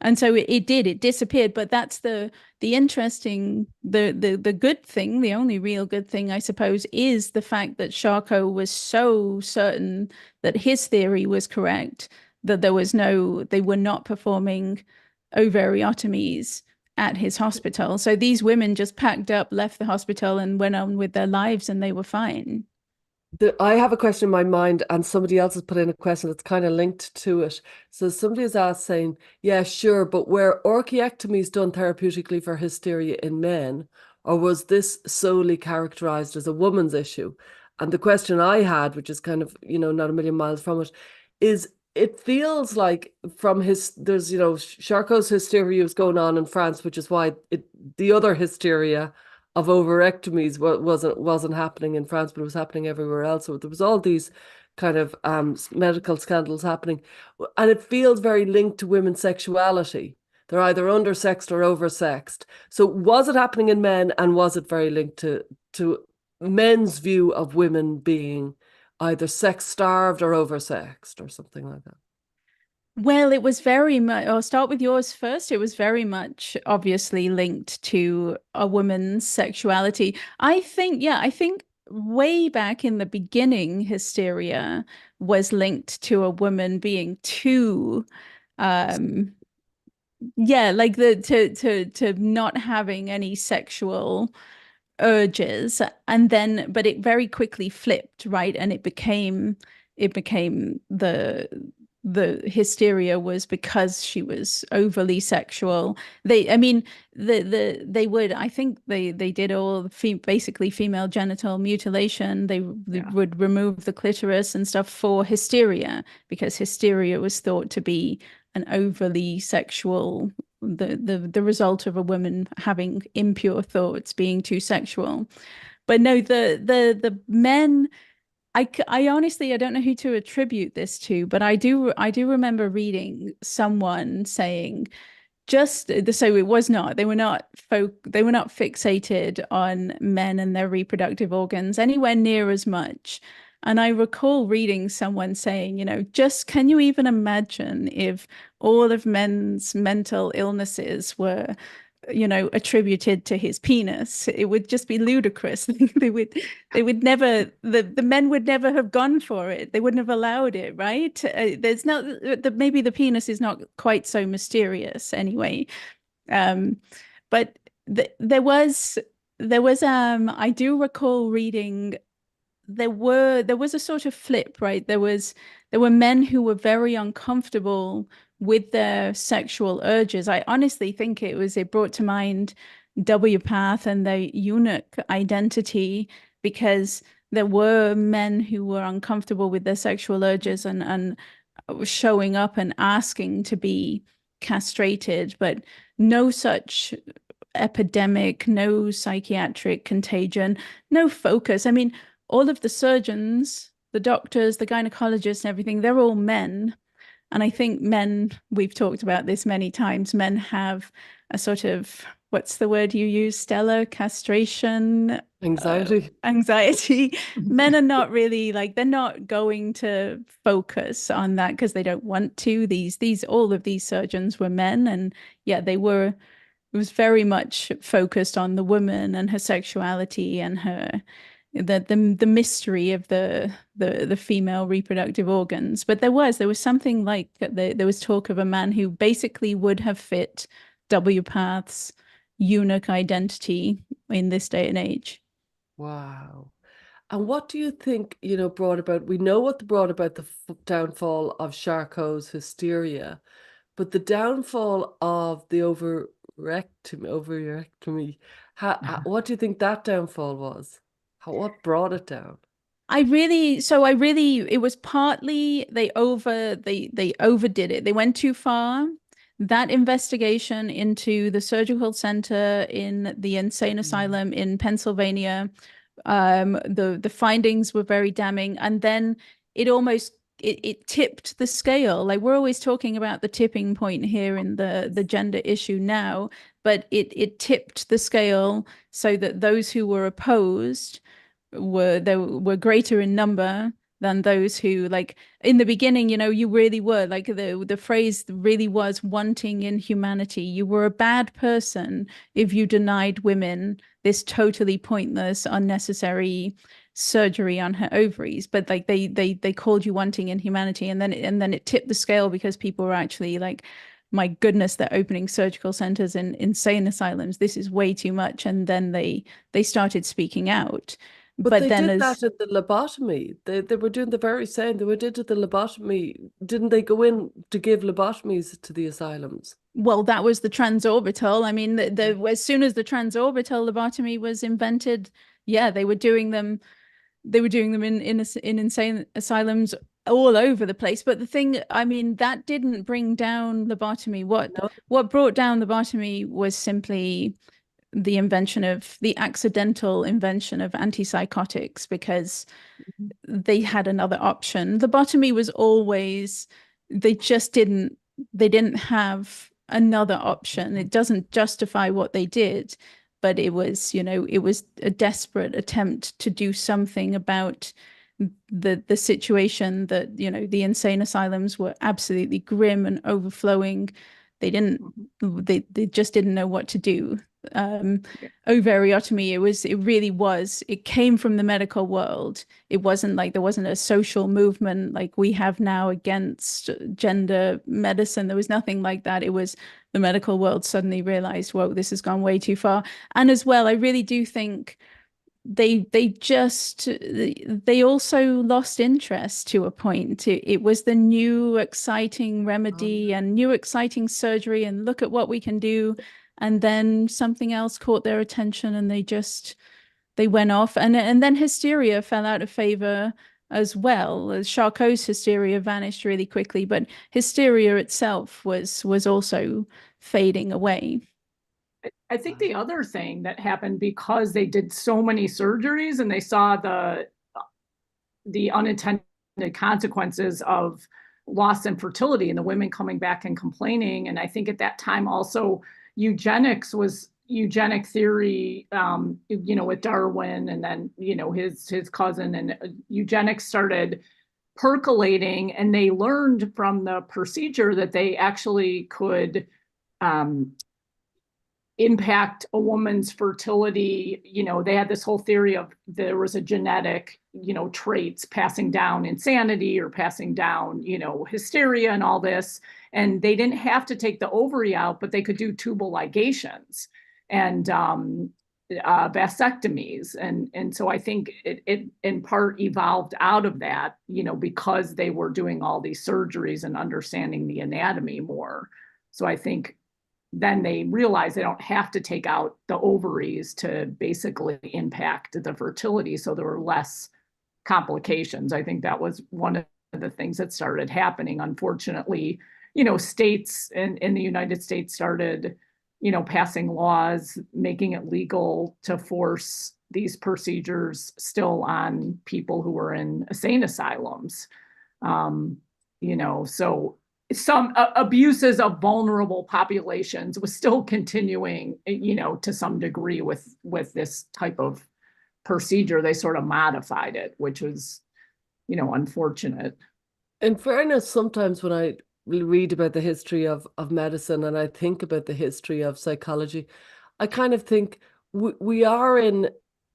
And so it disappeared. But that's the interesting, the good thing, the only real good thing, I suppose, is the fact that Charcot was so certain that his theory was correct, that they were not performing ovariotomies at his hospital. So these women just packed up, left the hospital and went on with their lives, and they were fine. I have a question in my mind, and somebody else has put in a question that's kind of linked to it. So somebody has asked, saying, yeah, sure, but were orchiectomies done therapeutically for hysteria in men, or was this solely characterized as a woman's issue? And the question I had, which is kind of, not a million miles from it, is it feels like there's, Charcot's hysteria was going on in France, which is why the other hysteria of ovarectomies wasn't happening in France, but it was happening everywhere else. So there was all these kind of medical scandals happening, and it feels very linked to women's sexuality. they're either undersexed or oversexed. So was it happening in men, and was it very linked to men's view of women being either sex starved or oversexed or something like that? Well, it was very much, I'll start with yours first. It was very much obviously linked to a woman's sexuality. I think way back in the beginning, hysteria was linked to a woman being too, like to not having any sexual urges. And then but it very quickly flipped, right? And it became the hysteria was because she was overly sexual. They I mean they would, I think they did all basically female genital mutilation. They would remove the clitoris and stuff for hysteria, because hysteria was thought to be an overly sexual, the result of a woman having impure thoughts, being too sexual. But no, the men, I honestly, I don't know who to attribute this to, but I do remember reading someone saying, just so it was not, they were not fixated on men and their reproductive organs anywhere near as much. And I recall reading someone saying, just can you even imagine if all of men's mental illnesses were, attributed to his penis? It would just be ludicrous. They would never, the men would never have gone for it. They wouldn't have allowed it, right? There's not, maybe the penis is not quite so mysterious anyway. But there was, I do recall reading, there was a sort of flip, right? There were men who were very uncomfortable with their sexual urges. I honestly think it brought to mind WPATH and the eunuch identity, because there were men who were uncomfortable with their sexual urges and showing up and asking to be castrated, but no such epidemic, no psychiatric contagion, no focus. I mean, all of the surgeons, the doctors, the gynecologists and everything, they're all men. And I think men, we've talked about this many times, men have a sort of, what's the word you use, Stella? Castration? Anxiety. Anxiety. Men are not really they're not going to focus on that because they don't want to. All of these surgeons were men, and yeah, it was very much focused on the woman and her sexuality and the mystery of the female reproductive organs. But there was something like there was talk of a man who basically would have fit WPATH's eunuch identity in this day and age. Wow. And what do you think, brought about, we know what brought about the downfall of Charcot's hysteria, but the downfall of the ovariotomy, what do you think that downfall was? What brought it down? It was partly they overdid it. They went too far. That investigation into the surgical center in the insane asylum in Pennsylvania, the findings were very damning, and then it tipped the scale. Like, we're always talking about the tipping point here in the gender issue now, but it tipped the scale so that those who were opposed were greater in number than those who, like, in the beginning, you really were, like, the phrase really was wanting in humanity. You were a bad person if you denied women this totally pointless, unnecessary surgery on her ovaries. But like they called you wanting in humanity, and then it tipped the scale because people were actually like, my goodness, they're opening surgical centers in insane asylums. This is way too much. And then they started speaking out. But they did that at the lobotomy. They were doing the very same. They did at the lobotomy. Didn't they go in to give lobotomies to the asylums? Well, that was the transorbital. I mean, as soon as the transorbital lobotomy was invented, yeah, they were doing them. They were doing them in insane asylums all over the place. But the thing, I mean, that didn't bring down lobotomy. What brought down lobotomy was simply the accidental invention of antipsychotics, because they had another option. Lobotomy was always, they didn't have another option. It doesn't justify what they did, but it was, it was a desperate attempt to do something about the situation that, the insane asylums were absolutely grim and overflowing. They just didn't know what to do. Ovariotomy, it came from the medical world. It wasn't like there wasn't a social movement like we have now against gender medicine. There was nothing like that. It was the medical world suddenly realized, whoa, this has gone way too far. And as well, I really do think they also lost interest to a point. It was the new exciting remedy and new exciting surgery, and look at what we can do. And then something else caught their attention, and they went off. And then hysteria fell out of favor as well. Charcot's hysteria vanished really quickly, but hysteria itself was also fading away. I think the other thing that happened, because they did so many surgeries and they saw the unintended consequences of loss in fertility and the women coming back and complaining. And I think at that time also eugenic theory, with Darwin, and then, his cousin, and eugenics started percolating, and they learned from the procedure that they actually could impact a woman's fertility. They had this whole theory of there was a genetic, traits passing down insanity or passing down, hysteria and all this. And they didn't have to take the ovary out, but they could do tubal ligations and vasectomies. And so I think it in part evolved out of that, because they were doing all these surgeries and understanding the anatomy more. So I think then they realize they don't have to take out the ovaries to basically impact the fertility. So there were less complications. I think that was one of the things that started happening. Unfortunately, states in the United States started, passing laws, making it legal to force these procedures still on people who were in insane asylums. So some abuses of vulnerable populations was still continuing, to some degree with this type of procedure. They sort of modified it, which was, unfortunate. In fairness, sometimes when I read about the history of medicine and I think about the history of psychology, I kind of think we are in,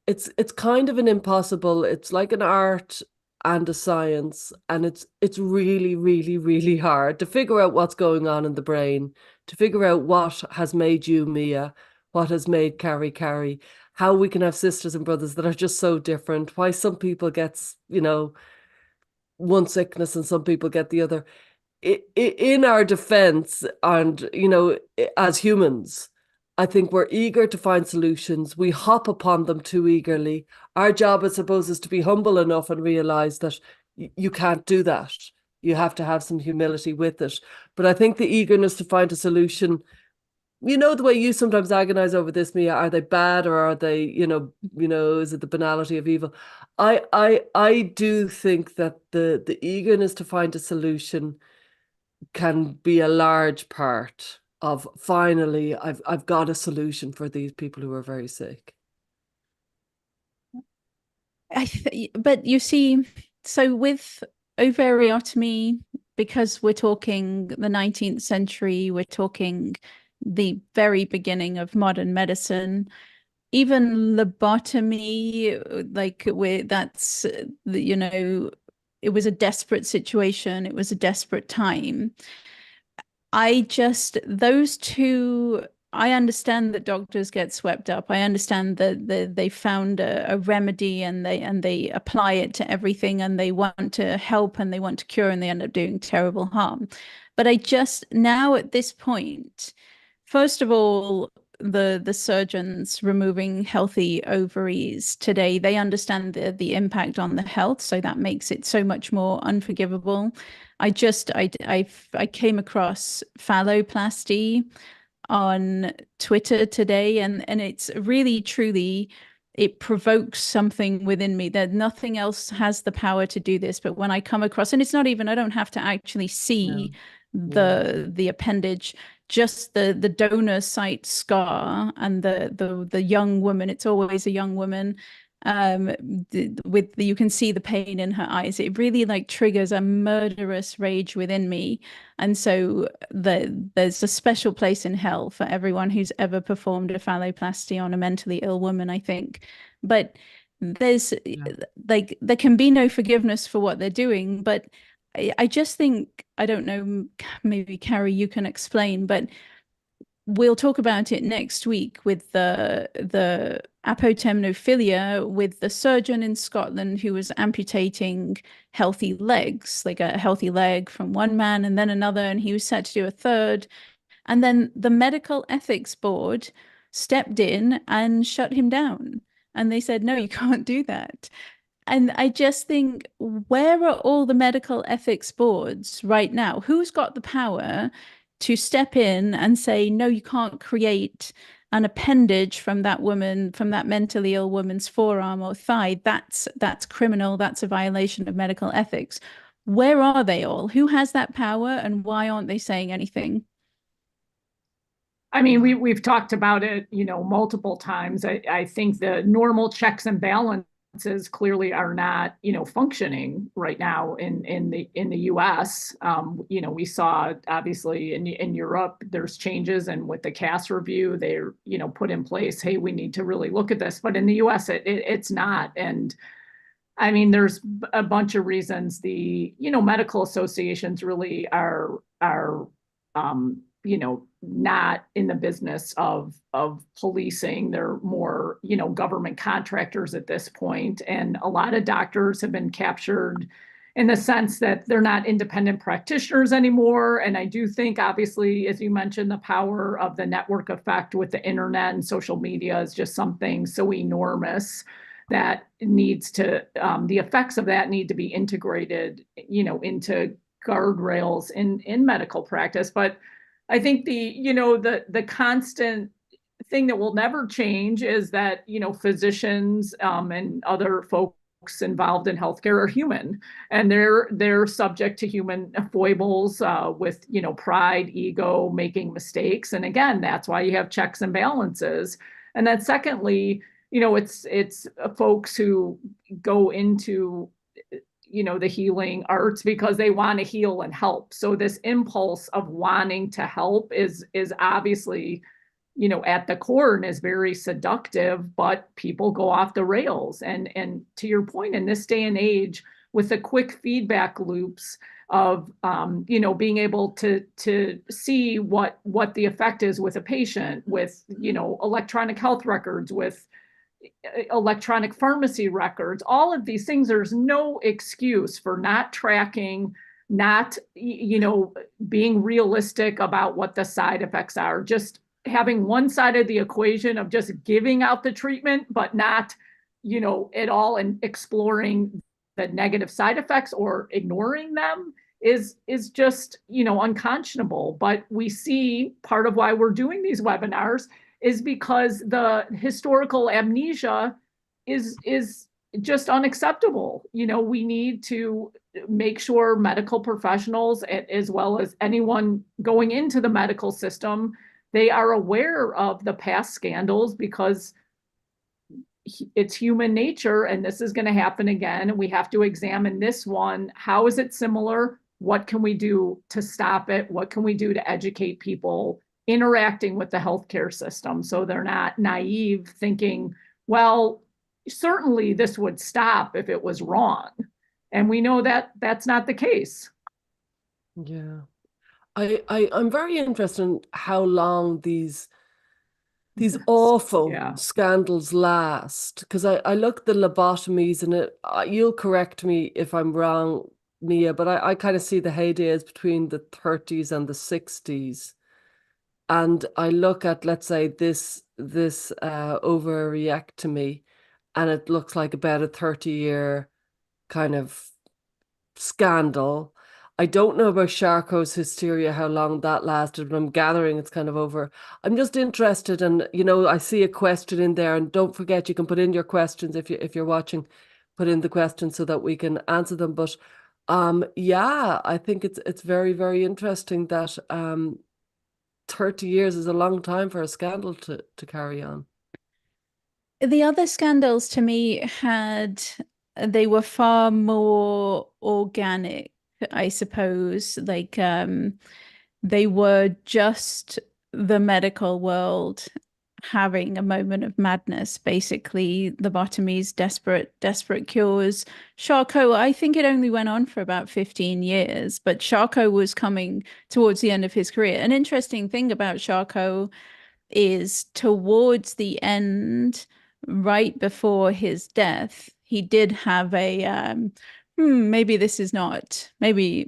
it's kind of an impossible, it's like an art and a science, and it's really, really, really hard to figure out what's going on in the brain, to figure out what has made you Mia, what has made Carrie, how we can have sisters and brothers that are just so different, why some people get, one sickness and some people get the other. In our defense, and, as humans, I think we're eager to find solutions. We hop upon them too eagerly. Our job, I suppose, is to be humble enough and realize that you can't do that. You have to have some humility with it. But I think the eagerness to find a solution, the way you sometimes agonize over this, Mia, are they bad, or are they, is it the banality of evil? I do think that the eagerness to find a solution can be a large part of, finally, I've got a solution for these people who are very sick. But you see, so with ovariotomy, because we're talking the 19th century, we're talking the very beginning of modern medicine, even lobotomy, it was a desperate situation. It was a desperate time. Those two, I understand that doctors get swept up. I understand that they found a remedy and they apply it to everything, and they want to help and they want to cure, and they end up doing terrible harm. But now at this point, first of all, the surgeons removing healthy ovaries today, they understand the impact on the health, so that makes it so much more unforgivable. I came across phalloplasty on Twitter today, and it's really, truly, it provokes something within me that nothing else has the power to do this. But when I come across, and it's not even, I don't have to actually see the appendage, just the donor site scar and the young woman, it's always a young woman, you can see the pain in her eyes. It really like triggers a murderous rage within me. And so there's a special place in hell for everyone who's ever performed a phalloplasty on a mentally ill woman, I think. But there's like, there can be no forgiveness for what they're doing. But I just think, I don't know, maybe Carrie, you can explain, but we'll talk about it next week with the apotemnophilia, with the surgeon in Scotland who was amputating healthy legs, like a healthy leg from one man and then another, and he was set to do a third. And then the medical ethics board stepped in and shut him down. And they said, no, you can't do that. And I just think, where are all the medical ethics boards right now? Who's got the power to step in and say, no, you can't create an appendage from that woman, from that mentally ill woman's forearm or thigh? That's criminal. That's a violation of medical ethics. Where are they all? Who has that power, and why aren't they saying anything? I mean, we've talked about it, multiple times. I think the normal checks and balances clearly are not, functioning right now in the U.S. We saw obviously in Europe there's changes, and with the CAS review, they're put in place. Hey, we need to really look at this, but in the U.S. it's not. And I mean, there's a bunch of reasons. The medical associations really are not in the business of policing. They're more, government contractors at this point. And a lot of doctors have been captured in the sense that they're not independent practitioners anymore. And I do think, obviously, as you mentioned, the power of the network effect with the internet and social media is just something so enormous that it needs to, the effects of that need to be integrated, into guardrails in medical practice. But I think the constant thing that will never change is that, physicians and other folks involved in healthcare are human, and they're subject to human foibles with, pride, ego, making mistakes. And again, that's why you have checks and balances. And then secondly, it's folks who go into the healing arts because they want to heal and help. So this impulse of wanting to help is obviously, at the core, and is very seductive, but people go off the rails. And to your point, in this day and age, with the quick feedback loops of, being able to see what the effect is with a patient, with, electronic health records, with electronic pharmacy records, all of these things, there's no excuse for not tracking, not, being realistic about what the side effects are, just having one side of the equation of just giving out the treatment, but not, at all, and exploring the negative side effects or ignoring them is just, unconscionable. But we see part of why we're doing these webinars is because the historical amnesia is just unacceptable. We need to make sure medical professionals, as well as anyone going into the medical system, they are aware of the past scandals, because it's human nature, and this is going to happen again. And we have to examine this one. How is it similar? What can we do to stop it? What can we do to educate people interacting with the healthcare system, so they're not naive thinking, well, certainly this would stop if it was wrong. And we know that that's not the case. Yeah. I'm very interested in how long these awful scandals last, because I look at the lobotomies, and you'll correct me if I'm wrong, Mia, but I kind of see the heydays between the 30s and the 60s. And I look at, let's say, this ovariotomy, and it looks like about a 30-year kind of scandal. I don't know about Charcot's Hysteria, how long that lasted, but I'm gathering it's kind of over. I'm just interested, and I see a question in there, and don't forget, you can put in your questions if you're watching, put in the questions so that we can answer them. But yeah, I think it's very, very interesting that 30 years is a long time for a scandal to carry on. The other scandals to me they were far more organic, I suppose. Like they were just the medical world having a moment of madness, basically. Lobotomies, desperate cures. Charcot, I think it only went on for about 15 years, but Charcot was coming towards the end of his career. An interesting thing about Charcot is towards the end, right before his death, he did have a maybe this is not, maybe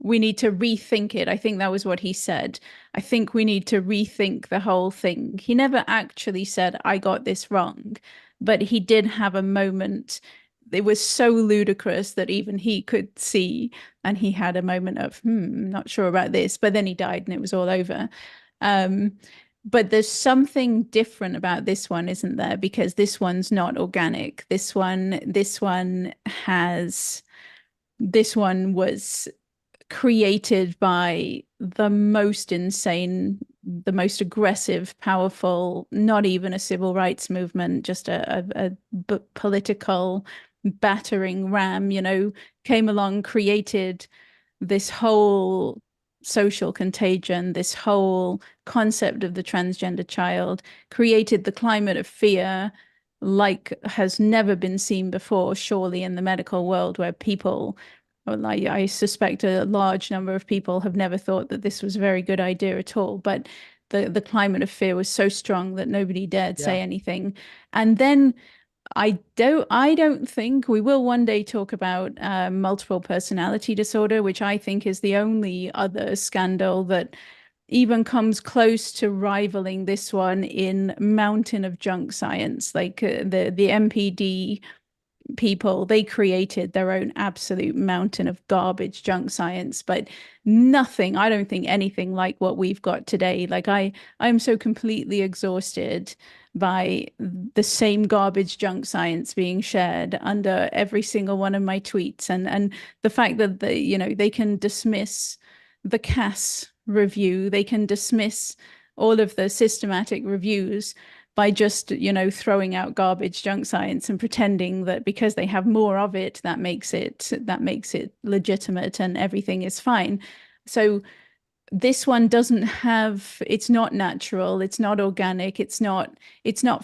we need to rethink it. I think that was what he said. I think we need to rethink the whole thing. He never actually said, I got this wrong, but he did have a moment. It was so ludicrous that even he could see, and he had a moment of, not sure about this, but then he died and it was all over. But there's something different about this one, isn't there? Because this one's not organic. This one was created by the most insane, the most aggressive, powerful, not even a civil rights movement, just a political battering ram, came along, created this whole social contagion, this whole concept of the transgender child, created the climate of fear like has never been seen before, surely, in the medical world, where people, I suspect a large number of people, have never thought that this was a very good idea at all. But the climate of fear was so strong that nobody dared say anything. And then I don't think we will one day talk about multiple personality disorder, which I think is the only other scandal that even comes close to rivaling this one in mountain of junk science. Like the MPD people, they created their own absolute mountain of garbage junk science, but nothing, I don't think anything like what we've got today. Like I'm so completely exhausted by the same garbage junk science being shared under every single one of my tweets, and the fact that they can dismiss the CAS review, they can dismiss all of the systematic reviews by just throwing out garbage junk science and pretending that because they have more of it, that makes it legitimate and everything is fine. So this one doesn't have, it's not natural, it's not organic, it's not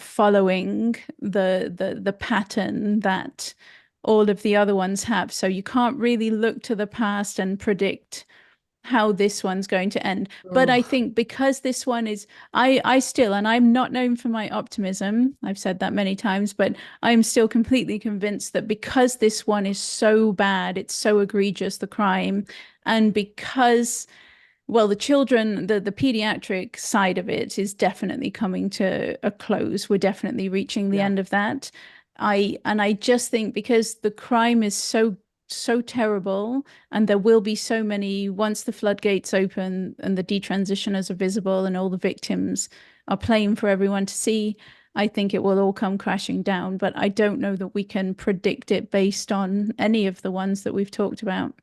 following the pattern that all of the other ones have. So you can't really look to the past and predict how this one's going to end. But I think because this one is, I still, and I'm not known for my optimism, I've said that many times, but I'm still completely convinced that because this one is so bad, it's so egregious, the crime, and because, well, the children, the pediatric side of it is definitely coming to a close. We're definitely reaching the end of that. I just think because the crime is so terrible, and there will be so many once the floodgates open and the detransitioners are visible and all the victims are plain for everyone to see, I think it will all come crashing down. But I don't know that we can predict it based on any of the ones that we've talked about.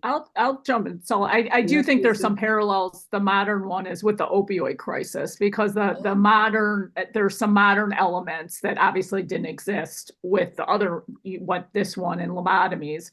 I'll jump in. So I do think there's some parallels. The modern one is with the opioid crisis, because there's some modern elements that obviously didn't exist with the other, what this one in lobotomies,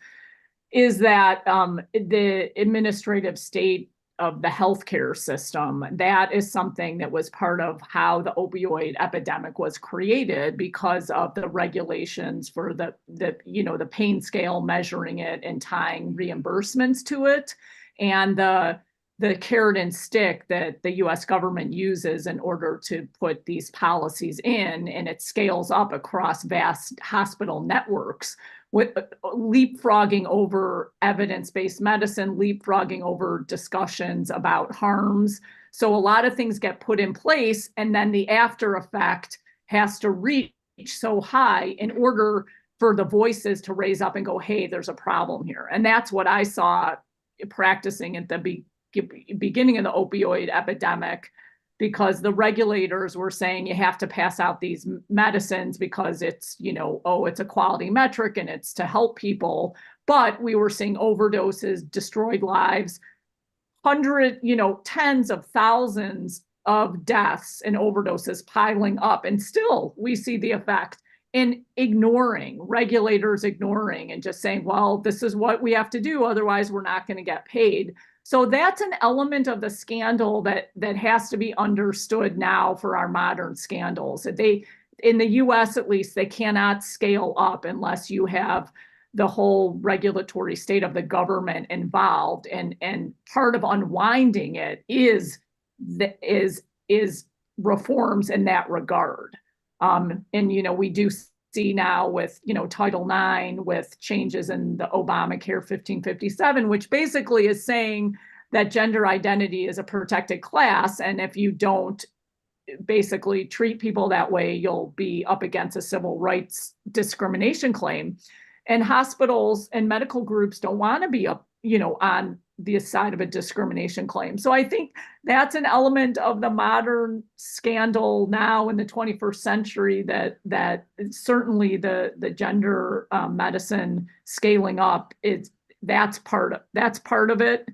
is that the administrative state of the healthcare system, that is something that was part of how the opioid epidemic was created, because of the regulations for the pain scale, measuring it and tying reimbursements to it, and the carrot and stick that the US government uses in order to put these policies in, and it scales up across vast hospital networks, with leapfrogging over evidence-based medicine, leapfrogging over discussions about harms. So a lot of things get put in place, and then the after effect has to reach so high in order for the voices to raise up and go, hey, there's a problem here. And that's what I saw practicing at the beginning of the opioid epidemic, because the regulators were saying you have to pass out these medicines because it's, it's a quality metric and it's to help people. But we were seeing overdoses, destroyed lives, tens of thousands of deaths and overdoses piling up, and still we see the effect in regulators ignoring and just saying, well, this is what we have to do, otherwise we're not going to get paid. So that's an element of the scandal that has to be understood now for our modern scandals. In the US at least, they cannot scale up unless you have the whole regulatory state of the government involved, and part of unwinding it is reforms in that regard. And we do see now with Title IX, with changes in the Obamacare 1557, which basically is saying that gender identity is a protected class, and if you don't basically treat people that way, you'll be up against a civil rights discrimination claim. And hospitals and medical groups don't want to be up, on the side of a discrimination claim. So I think that's an element of the modern scandal now in the 21st century, that certainly the gender medicine scaling up that's part of it.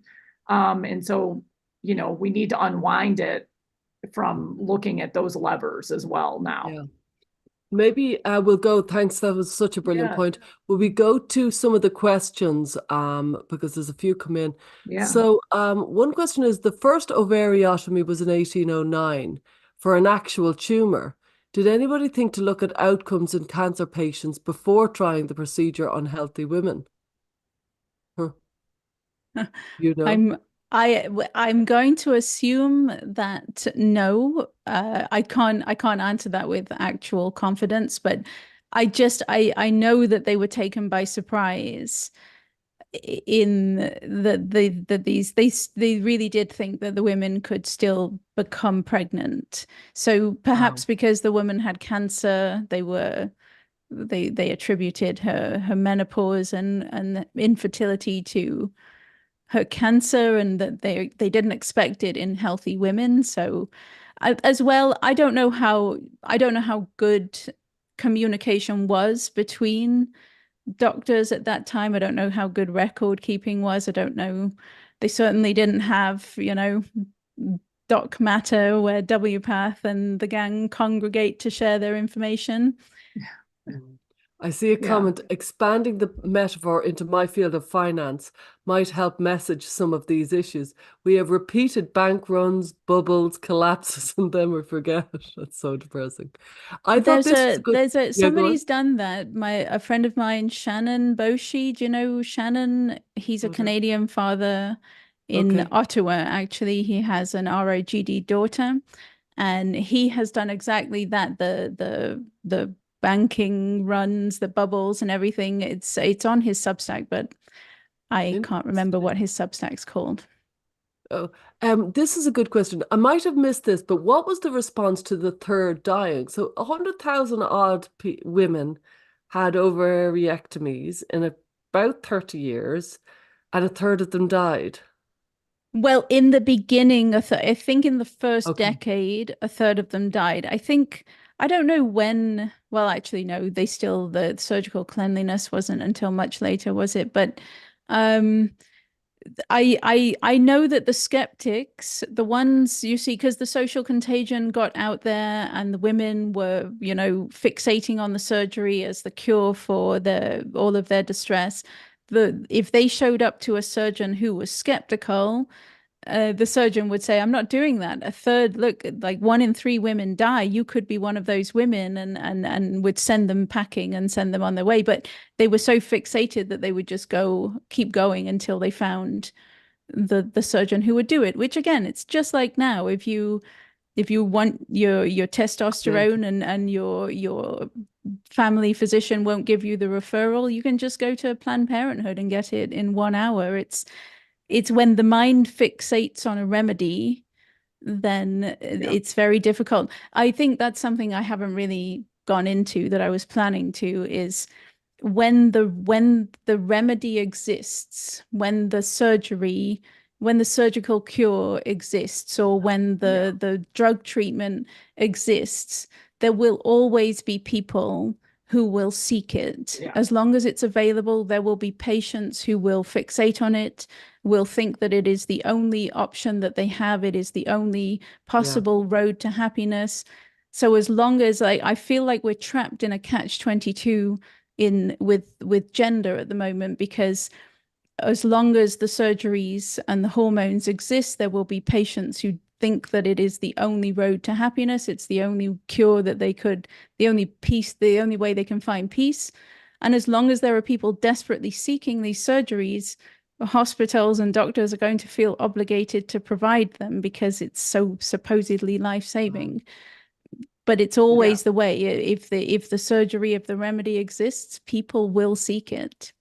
And so, we need to unwind it from looking at those levers as well now. Yeah. Maybe we'll go, thanks, that was such a brilliant point. Will we go to some of the questions, because there's a few come in. Yeah. So one question is, the first ovariotomy was in 1809 for an actual tumor. Did anybody think to look at outcomes in cancer patients before trying the procedure on healthy women? I'm going to assume that no. I can't answer that with actual confidence, but I know that they were taken by surprise in that they really did think that the women could still become pregnant. So perhaps because the woman had cancer, they attributed her menopause and infertility to her cancer, and that they didn't expect it in healthy women. So as well, I don't know how good communication was between doctors at that time. I don't know how good record keeping was. I don't know. They certainly didn't have, Doc Matter where WPATH and the gang congregate to share their information. I see a comment, expanding the metaphor into my field of finance might help message some of these issues. We have repeated bank runs, bubbles, collapses, and then we forget. That's so depressing. I thought somebody's done that. A friend of mine, Shannon Boshi, do you know Shannon? He's a Canadian father in Ottawa. Actually, he has an ROGD daughter, and he has done exactly that. The banking runs, the bubbles and everything. It's on his Substack, but I can't remember what his Substack's called. This is a good question. I might have missed this, but what was the response to the third dying? So 100,000 odd women had ovariotomies in about 30 years, and a third of them died. Well, in the beginning, I think in the first decade, a third of them died. I don't know when. Well, actually, no, the surgical cleanliness wasn't until much later, was it? But I know that the skeptics, the ones you see, because the social contagion got out there and the women were, fixating on the surgery as the cure for all of their distress. If they showed up to a surgeon who was skeptical, the surgeon would say, I'm not doing that. A third, look, like 1 in 3 women die. You could be one of those women, and would send them packing and send them on their way. But they were so fixated that they would just keep going until they found the surgeon who would do it, which again, it's just like now. If you want your testosterone and your family physician won't give you the referral, you can just go to Planned Parenthood and get it in 1 hour. It's when the mind fixates on a remedy, then it's very difficult. I think that's something I haven't really gone into that I was planning to, is when the remedy exists, when the surgical cure exists, or when the drug treatment exists, there will always be people who will seek it. Yeah. As long as it's available, there will be patients who will fixate on it, will think that it is the only option that they have, it is the only possible road to happiness. So as long as I feel like we're trapped in a catch-22 with gender at the moment, because as long as the surgeries and the hormones exist, there will be patients who think that it is the only road to happiness. It's the only cure that they could, the only peace, the only way they can find peace. And as long as there are people desperately seeking these surgeries, hospitals and doctors are going to feel obligated to provide them because it's so supposedly life-saving. But it's always the way. If the surgery, if the remedy exists, people will seek it.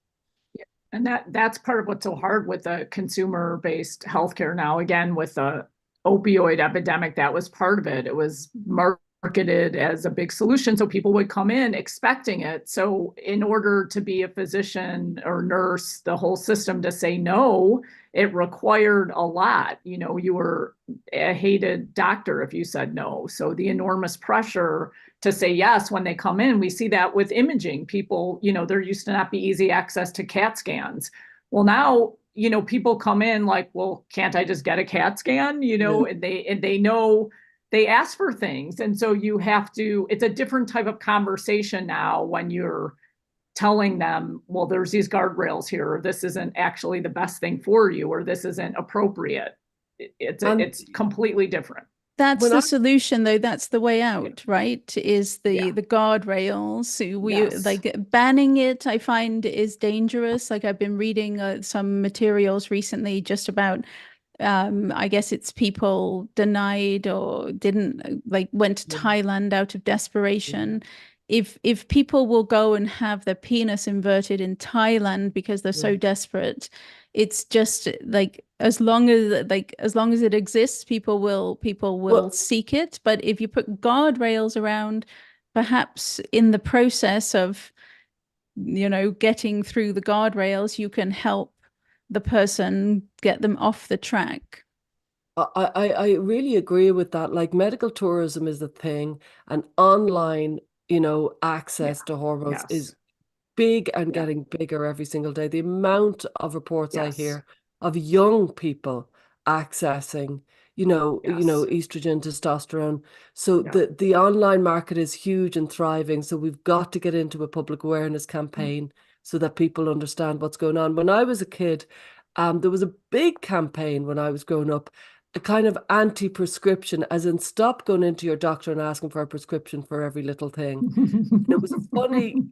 And that's part of what's so hard with the consumer-based healthcare now. Again, with the opioid epidemic, that was part of it. It was marketed as a big solution, so people would come in expecting it. So in order to be a physician or nurse, the whole system to say no, it required a lot. You know, you were a hated doctor if you said no. So the enormous pressure to say yes when they come in, we see that with imaging. People, you know, there used to not be easy access to CAT scans. Well, now, you know, people come in like, well, can't I just get a CAT scan? You know, and they know they ask for things. And so you have to, it's a different type of conversation now when you're telling them, well, there's these guardrails here, or this isn't actually the best thing for you, or this isn't appropriate. It's completely different. That's the solution, though. That's the way out, right? Is the guardrails. So like banning it, I find is dangerous. Like I've been reading some materials recently just about, I guess it's people denied or didn't went to Thailand out of desperation. If people will go and have their penis inverted in Thailand because they're so desperate, it's just like as long as it exists, people will seek it. But if you put guardrails around, perhaps in the process of, you know, getting through the guardrails, you can help the person get them off the track. I really agree with that. Like medical tourism is the thing, and online, you know, access to hormones is big and getting bigger every single day. The amount of reports I hear of young people accessing, you know, estrogen, testosterone. So the online market is huge and thriving. So we've got to get into a public awareness campaign so that people understand what's going on. When I was a kid, there was a big campaign when I was growing up, a kind of anti-prescription, as in stop going into your doctor and asking for a prescription for every little thing. And it was a funny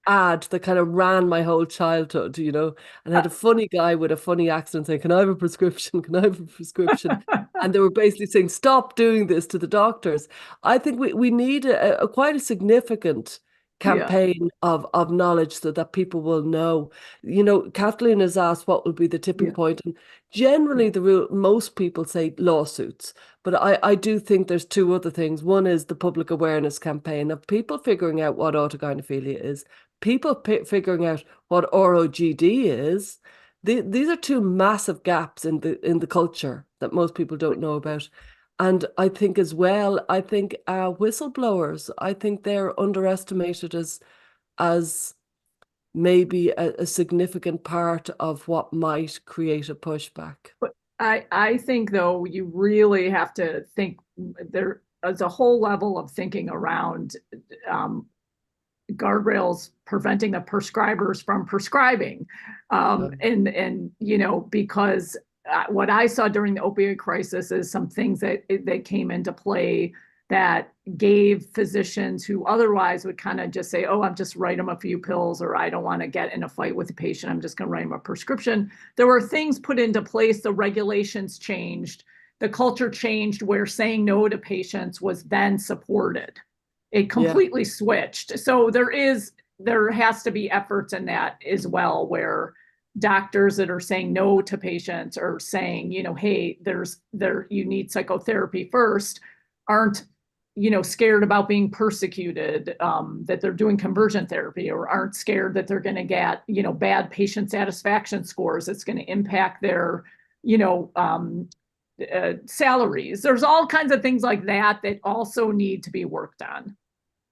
ad that kind of ran my whole childhood, you know, and had a funny guy with a funny accent saying, can I have a prescription? Can I have a prescription? And they were basically saying, stop doing this to the doctors. I think we need a quite a significant campaign of knowledge so that people will know. You know, Kathleen has asked what will be the tipping point, and generally most people say lawsuits, but I do think there's two other things. One is the public awareness campaign of people figuring out what autogynephilia is, people figuring out what ROGD is. These are two massive gaps in the culture that most people don't know about. And I think as well, I think whistleblowers, I think they're underestimated as maybe a significant part of what might create a pushback. But I think, though, you really have to think there is a whole level of thinking around guardrails preventing the prescribers from prescribing. And you know, because what I saw during the opioid crisis is some things that came into play that gave physicians who otherwise would kind of just say, oh, I'm just write them a few pills, or I don't want to get in a fight with the patient, I'm just going to write them a prescription. There were things put into place, the regulations changed, the culture changed, where saying no to patients was then supported. It completely switched. So there has to be efforts in that as well, where doctors that are saying no to patients or saying, you know, hey, you need psychotherapy first, aren't, you know, scared about being persecuted, that they're doing conversion therapy, or aren't scared that they're going to get, you know, bad patient satisfaction scores. It's going to impact their, you know, salaries. There's all kinds of things like that that also need to be worked on.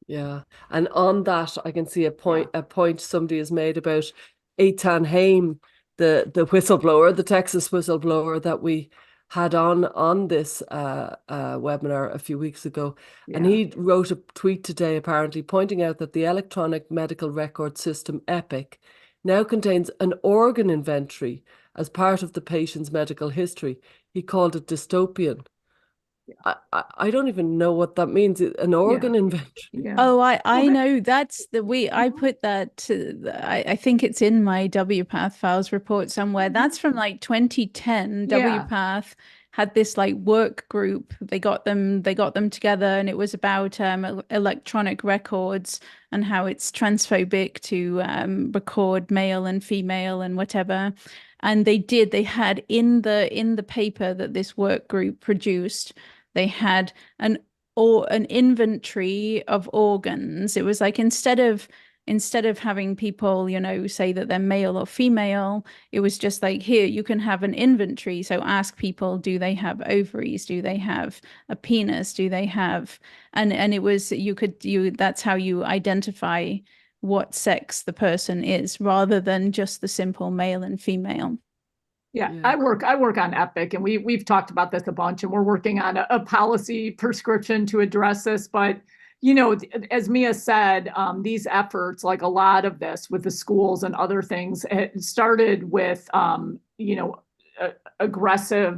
Yeah. And on that, I can see a point somebody has made about Eitan Haim, the whistleblower, the Texas whistleblower that we had on this webinar a few weeks ago. And he wrote a tweet today, apparently, pointing out that the electronic medical record system, EPIC, now contains an organ inventory as part of the patient's medical history. He called it dystopian. I don't even know what that means. An organ inventory. Oh, I know that's I put that I think it's in my WPATH files report somewhere. That's from like 2010. WPATH had this like work group. They got them together, and it was about electronic records and how it's transphobic to record male and female and whatever. And they had in the paper that this work group produced, they had an inventory of organs. It was like instead of having people, say that they're male or female, it was just like, here, you can have an inventory. So ask people, do they have ovaries? Do they have a penis? Do they have, and it was, that's how you identify what sex the person is, rather than just the simple male and female. Yeah, I work on EPIC, and we've talked about this a bunch, and we're working on a policy prescription to address this. But as Mia said, these efforts, like a lot of this with the schools and other things, it started with aggressive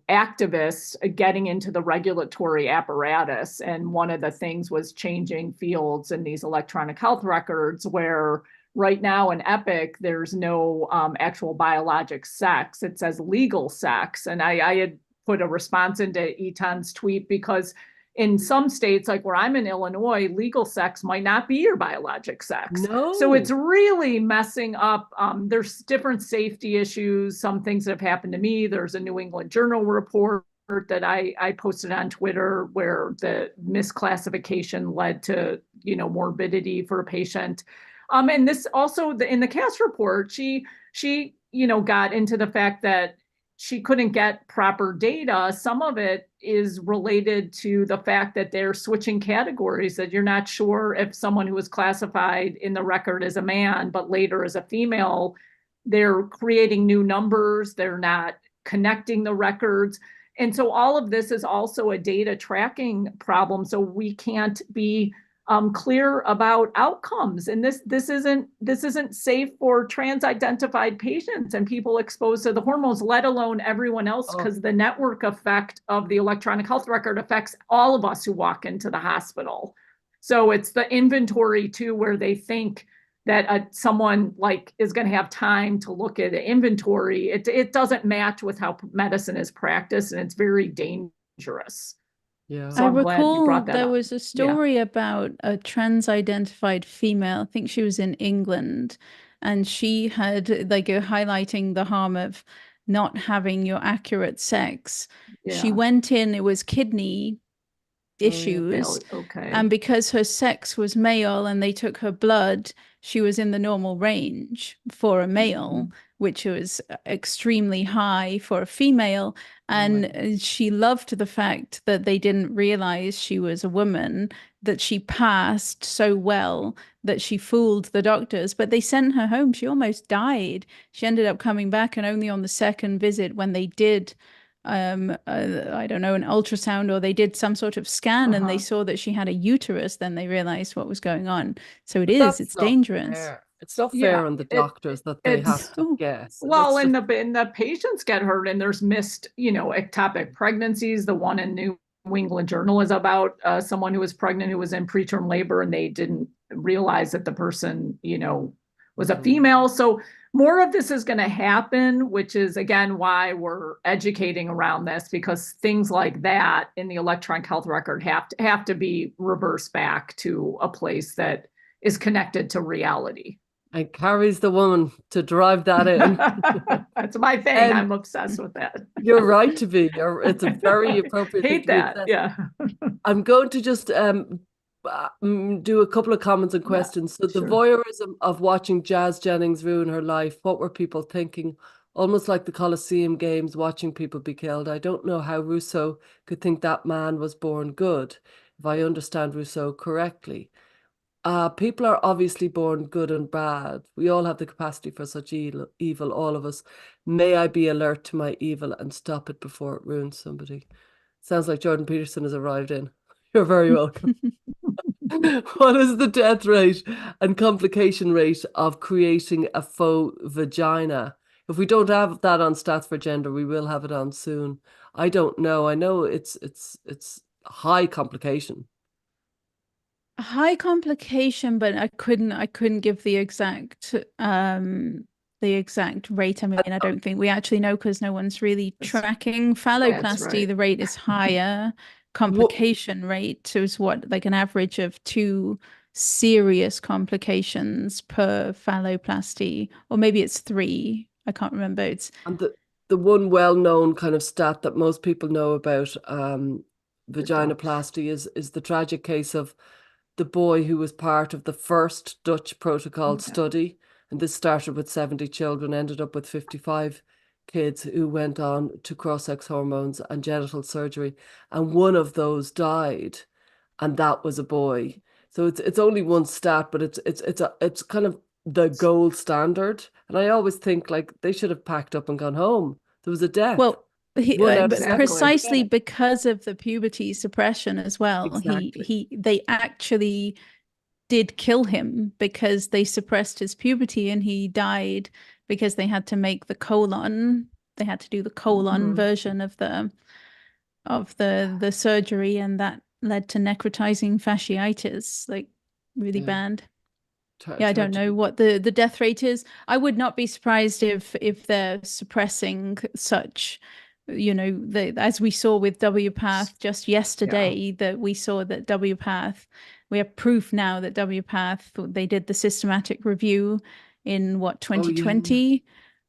activists getting into the regulatory apparatus. And one of the things was changing fields in these electronic health records, where right now in EPIC, there's no actual biologic sex. It says legal sex. And I had put a response into Eitan's tweet, because in some states, like where I'm in Illinois, legal sex might not be your biologic sex. No. So it's really messing up. There's different safety issues, some things that have happened to me. There's a New England Journal report that I posted on Twitter where the misclassification led to, morbidity for a patient. And this also in the Cass report, she got into the fact that she couldn't get proper data. Some of it is related to the fact that they're switching categories, that you're not sure if someone who was classified in the record as a man, but later as a female, they're creating new numbers. They're not connecting the records. And so all of this is also a data tracking problem. So we can't be clear about outcomes, and this isn't safe for trans-identified patients and people exposed to the hormones, let alone everyone else, because the network effect of the electronic health record affects all of us who walk into the hospital. So it's the inventory too, where they think that someone like is going to have time to look at the inventory. It doesn't match with how medicine is practiced, and it's very dangerous. Yeah. So I I'm glad you recall brought that there up. was a story about a trans-identified female. I think she was in England, and she had highlighting the harm of not having your accurate sex. She went in, it was kidney issues, and because her sex was male and they took her blood, she was in the normal range for a male, which was extremely high for a female. And she loved the fact that they didn't realize she was a woman, that she passed so well that she fooled the doctors, but they sent her home. She almost died. She ended up coming back, and only on the second visit, when they did I don't know, an ultrasound, or they did some sort of scan and they saw that she had a uterus, then they realized what was going on. So it's dangerous. Fair. It's not fair on the doctors that they have to guess. Well, and the patients get hurt, and there's missed, ectopic pregnancies. The one in New England Journal is about someone who was pregnant, who was in preterm labor, and they didn't realize that the person, was a female. So more of this is going to happen, which is, again, why we're educating around this, because things like that in the electronic health record have to be reversed back to a place that is connected to reality. And Carrie's the woman to drive that in. That's my thing. I'm obsessed with that. You're right to be. It's a very appropriate thing to be obsessed. Yeah. I'm going to just do a couple of comments and questions. So the voyeurism of watching Jazz Jennings ruin her life, what were people thinking? Almost like the Colosseum Games, watching people be killed. I don't know how Rousseau could think that man was born good. if I understand Rousseau correctly. People are obviously born good and bad. We all have the capacity for such evil, all of us. May I be alert to my evil and stop it before it ruins somebody. Sounds like Jordan Peterson has arrived in. You're very welcome. What is the death rate and complication rate of creating a faux vagina? If we don't have that on Stats for Gender, we will have it on soon. I don't know. I know it's high complication. High complication, but I couldn't give the exact rate. I mean, I don't think we actually know because no one's really tracking. Phalloplasty, right. the rate is higher. Complication rate is what, like an average of 2 serious complications per phalloplasty, or maybe it's 3. I can't remember. It's And the one well-known kind of stat that most people know about vaginoplasty is the tragic case of the boy who was part of the first Dutch protocol study. And this started with 70 children, ended up with 55 kids who went on to cross-sex hormones and genital surgery. And one of those died, and that was a boy. So it's only one stat, but it's kind of the gold standard. And I always think like they should have packed up and gone home. There was a death. Well, Exactly. precisely because of the puberty suppression as well. Exactly. They actually did kill him because they suppressed his puberty, and he died because they had to make the colon. They had to do the colon version of the surgery, and that led to necrotizing fasciitis, like really bad. Yeah, I don't know what the death rate is. I would not be surprised if they're suppressing such, you know, as we saw with WPATH just yesterday, that we saw that WPATH, we have proof now that WPATH, they did the systematic review in 2020.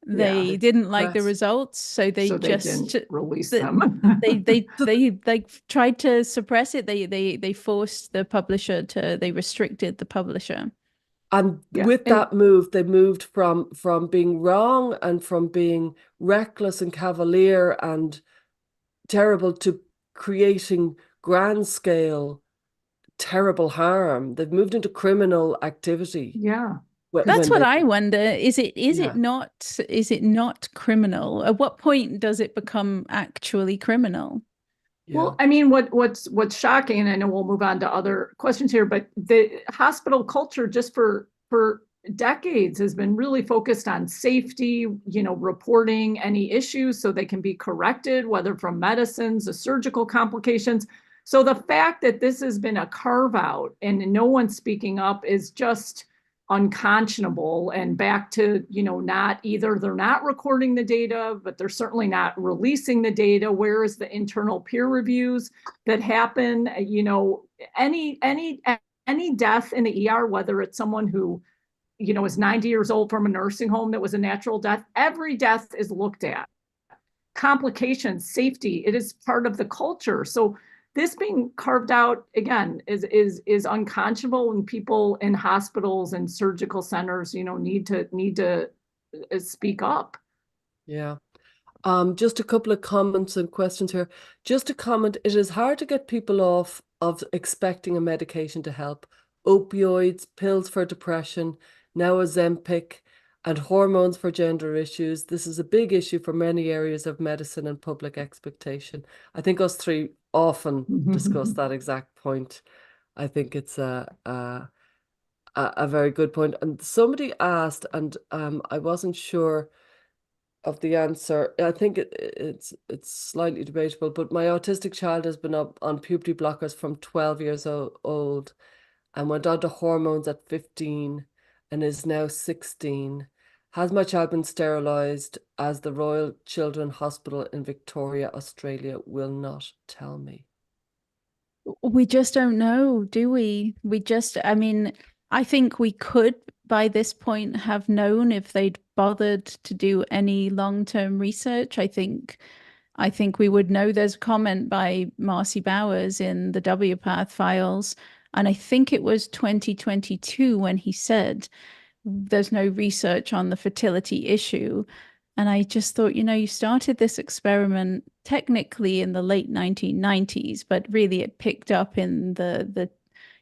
They didn't like the results, so they just didn't release them. they like tried to suppress it. They forced the publisher to, they restricted the publisher. And with that move, they moved from being wrong and from being reckless and cavalier and terrible to creating grand scale terrible harm. They've moved into criminal activity. Yeah. That's what I wonder. Is it not criminal? At what point does it become actually criminal? Well, I mean, what's shocking, and I know we'll move on to other questions here, but the hospital culture just for decades has been really focused on safety, you know, reporting any issues so they can be corrected, whether from medicines or surgical complications. So the fact that this has been a carve out and no one's speaking up is just unconscionable, and back to, you know, not either they're not recording the data, but they're certainly not releasing the data. Where is the internal peer reviews that happen? You know, any death in the ER, whether it's someone who, you know, is 90 years old from a nursing home that was a natural death, every death is looked at. Complications, safety, it is part of the culture. So this being carved out again is unconscionable, and people in hospitals and surgical centers, you know, need to speak up. Yeah. Just a couple of comments and questions here. Just a comment, it is hard to get people off of expecting a medication to help. Opioids, pills for depression, now Ozempic, and hormones for gender issues. This is a big issue for many areas of medicine and public expectation. I think us three often discuss that exact point. I think it's a very good point. And somebody asked, and I wasn't sure of the answer. I think it's slightly debatable, but my autistic child has been up on puberty blockers from 12 years old and went on to hormones at 15 and is now 16. Has my child been sterilised, as the Royal Children's Hospital in Victoria, Australia will not tell me? We just don't know, do we? I mean, I think we could by this point have known if they'd bothered to do any long-term research. I think we would know. There's a comment by Marcy Bowers in the WPATH files, and I think it was 2022 when he said there's no research on the fertility issue. And I just thought, you started this experiment technically in the late 1990s, but really it picked up in the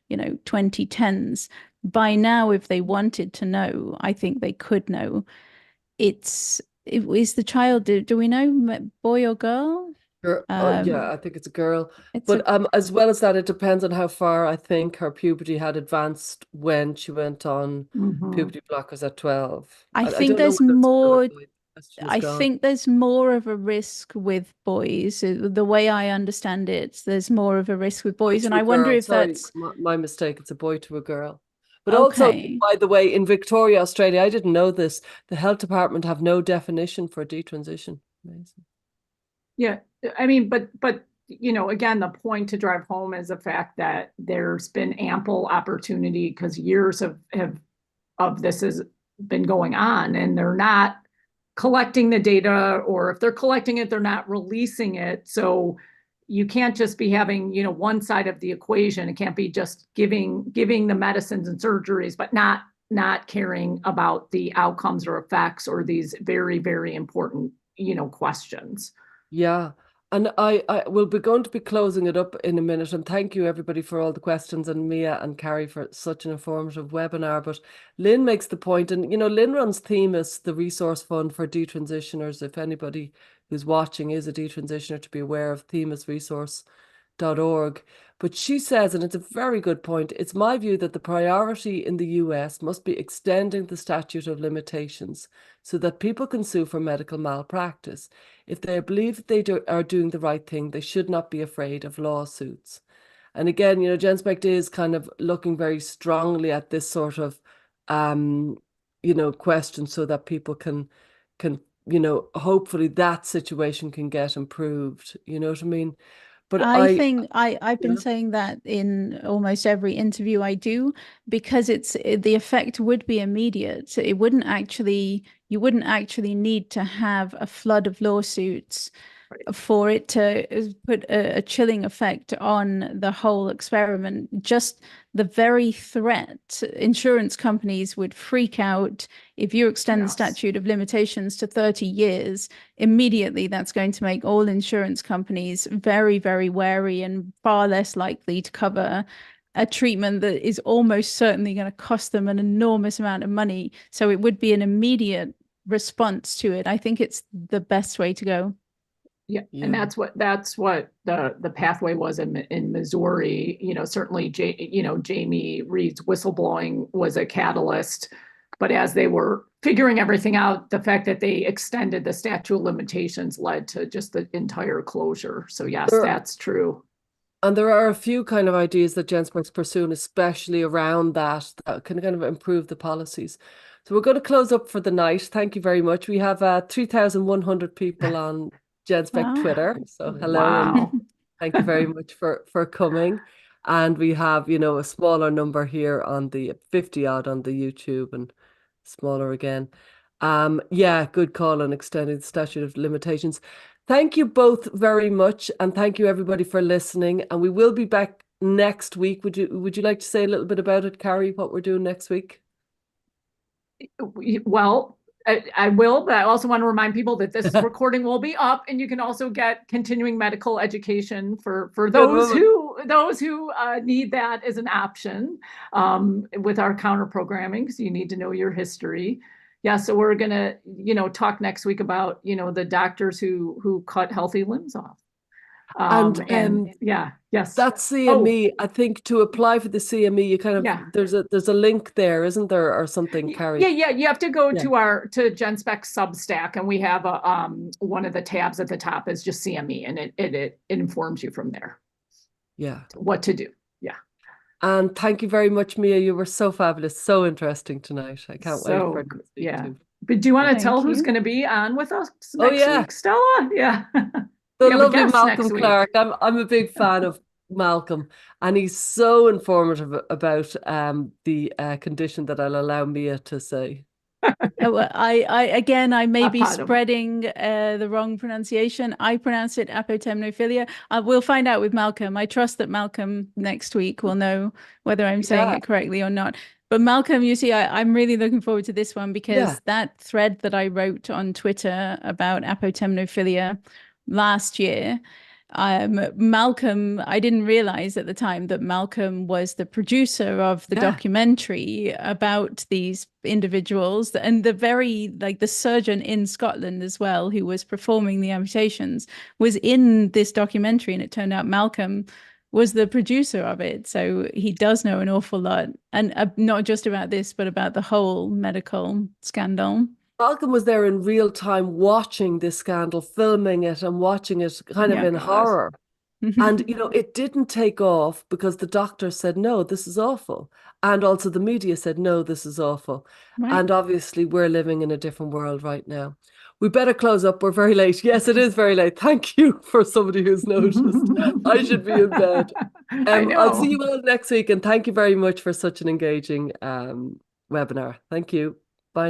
2010s. By now, if they wanted to know, I think they could know. Is the child, do we know, boy or girl? Yeah, I think it's a girl. It's But as well as that, it depends on how far I think her puberty had advanced when she went on puberty blockers at 12. I I think don't know there's whether it's a girl or more. a boy. The question is I gone. think there's more of a risk with boys. The way I understand it, there's more of a risk with boys. And To a I wonder girl. if Sorry, that's my mistake. It's a boy to a girl. But also, okay. by the way, in Victoria, Australia, I didn't know this. The health department have no definition for detransition. Amazing. Yeah, I mean, but again, the point to drive home is the fact that there's been ample opportunity because years of this has been going on, and they're not collecting the data, or if they're collecting it, they're not releasing it. So you can't just be having, one side of the equation. It can't be just giving the medicines and surgeries, but not caring about the outcomes or effects or these very, very important, questions. Yeah. And I will be going to be closing it up in a minute. And thank you, everybody, for all the questions, and Mia and Carrie for such an informative webinar. But Lynn makes the point, and Lynn runs Themis, the resource fund for detransitioners. If anybody who's watching is a detransitioner, to be aware of themisresource.org. But she says, and it's a very good point, it's my view that the priority in the US must be extending the statute of limitations so that people can sue for medical malpractice. If they believe they are doing the right thing, they should not be afraid of lawsuits. And again, Genspect is kind of looking very strongly at this sort of, question so that people can, hopefully that situation can get improved. You know what I mean? But I think I've been Yeah. saying that in almost every interview I do, because the effect would be immediate. You wouldn't actually need to have a flood of lawsuits for it to put a chilling effect on the whole experiment. Just the very threat, insurance companies would freak out. If you extend the statute of limitations to 30 years, immediately that's going to make all insurance companies very, very wary and far less likely to cover a treatment that is almost certainly going to cost them an enormous amount of money. So it would be an immediate response to it. I think it's the best way to go. Yeah, and that's what the pathway was in Missouri. Certainly, Jamie Reed's whistleblowing was a catalyst, but as they were figuring everything out, the fact that they extended the statute of limitations led to just the entire closure. So yes, that's true. And there are a few kind of ideas that Genspect's pursuing, especially around that can kind of improve the policies. So we're going to close up for the night. Thank you very much. We have 3,100 people on Genspect Twitter. So hello, and thank you very much for coming. And we have, a smaller number here on the 50 odd on the YouTube, and smaller again. Yeah, good call on extending the statute of limitations. Thank you both very much, and thank you everybody for listening. And we will be back next week. Would you like to say a little bit about it, Carrie, what we're doing next week? Well, I will, but I also want to remind people that this recording will be up, and you can also get continuing medical education for those who need that as an option with our counter programming, because you need to know your history. Yeah, so we're gonna talk next week about the doctors who cut healthy limbs off. And yeah, yes, that's CME. I think to apply for the CME, you kind of there's a link there, isn't there, or something, Carrie? Yeah. You have to go to Genspect Substack, and we have one of the tabs at the top is just CME, and it informs you from there. Yeah, what to do. Yeah. And thank you very much, Mia. You were so fabulous, so interesting tonight. I can't wait for it to speak to. But do you want to tell who's going to be on with us next week, Stella? Yeah. The lovely Malcolm Clark. I'm a big fan of Malcolm, and he's so informative about the condition that I'll allow Mia to say. I may be spreading the wrong pronunciation. I pronounce it apotemnophilia. We'll find out with Malcolm. I trust that Malcolm next week will know whether I'm saying it correctly or not. But Malcolm, you see, I'm really looking forward to this one because Yeah. that thread that I wrote on Twitter about apotemnophilia last year, Malcolm, I didn't realize at the time that Malcolm was the producer of the documentary about these individuals, and the surgeon in Scotland as well, who was performing the amputations, was in this documentary, and it turned out Malcolm was the producer of it. So he does know an awful lot, and not just about this, but about the whole medical scandal. Malcolm was there in real time watching this scandal, filming it and watching it kind of in God. horror. And, it didn't take off because the doctor said, no, this is awful. And also the media said, no, this is awful. Right. And obviously we're living in a different world right now. We better close up. We're very late. Yes, it is very late. Thank you for somebody who's noticed. I should be in bed. I know. I'll see you all next week. And thank you very much for such an engaging webinar. Thank you.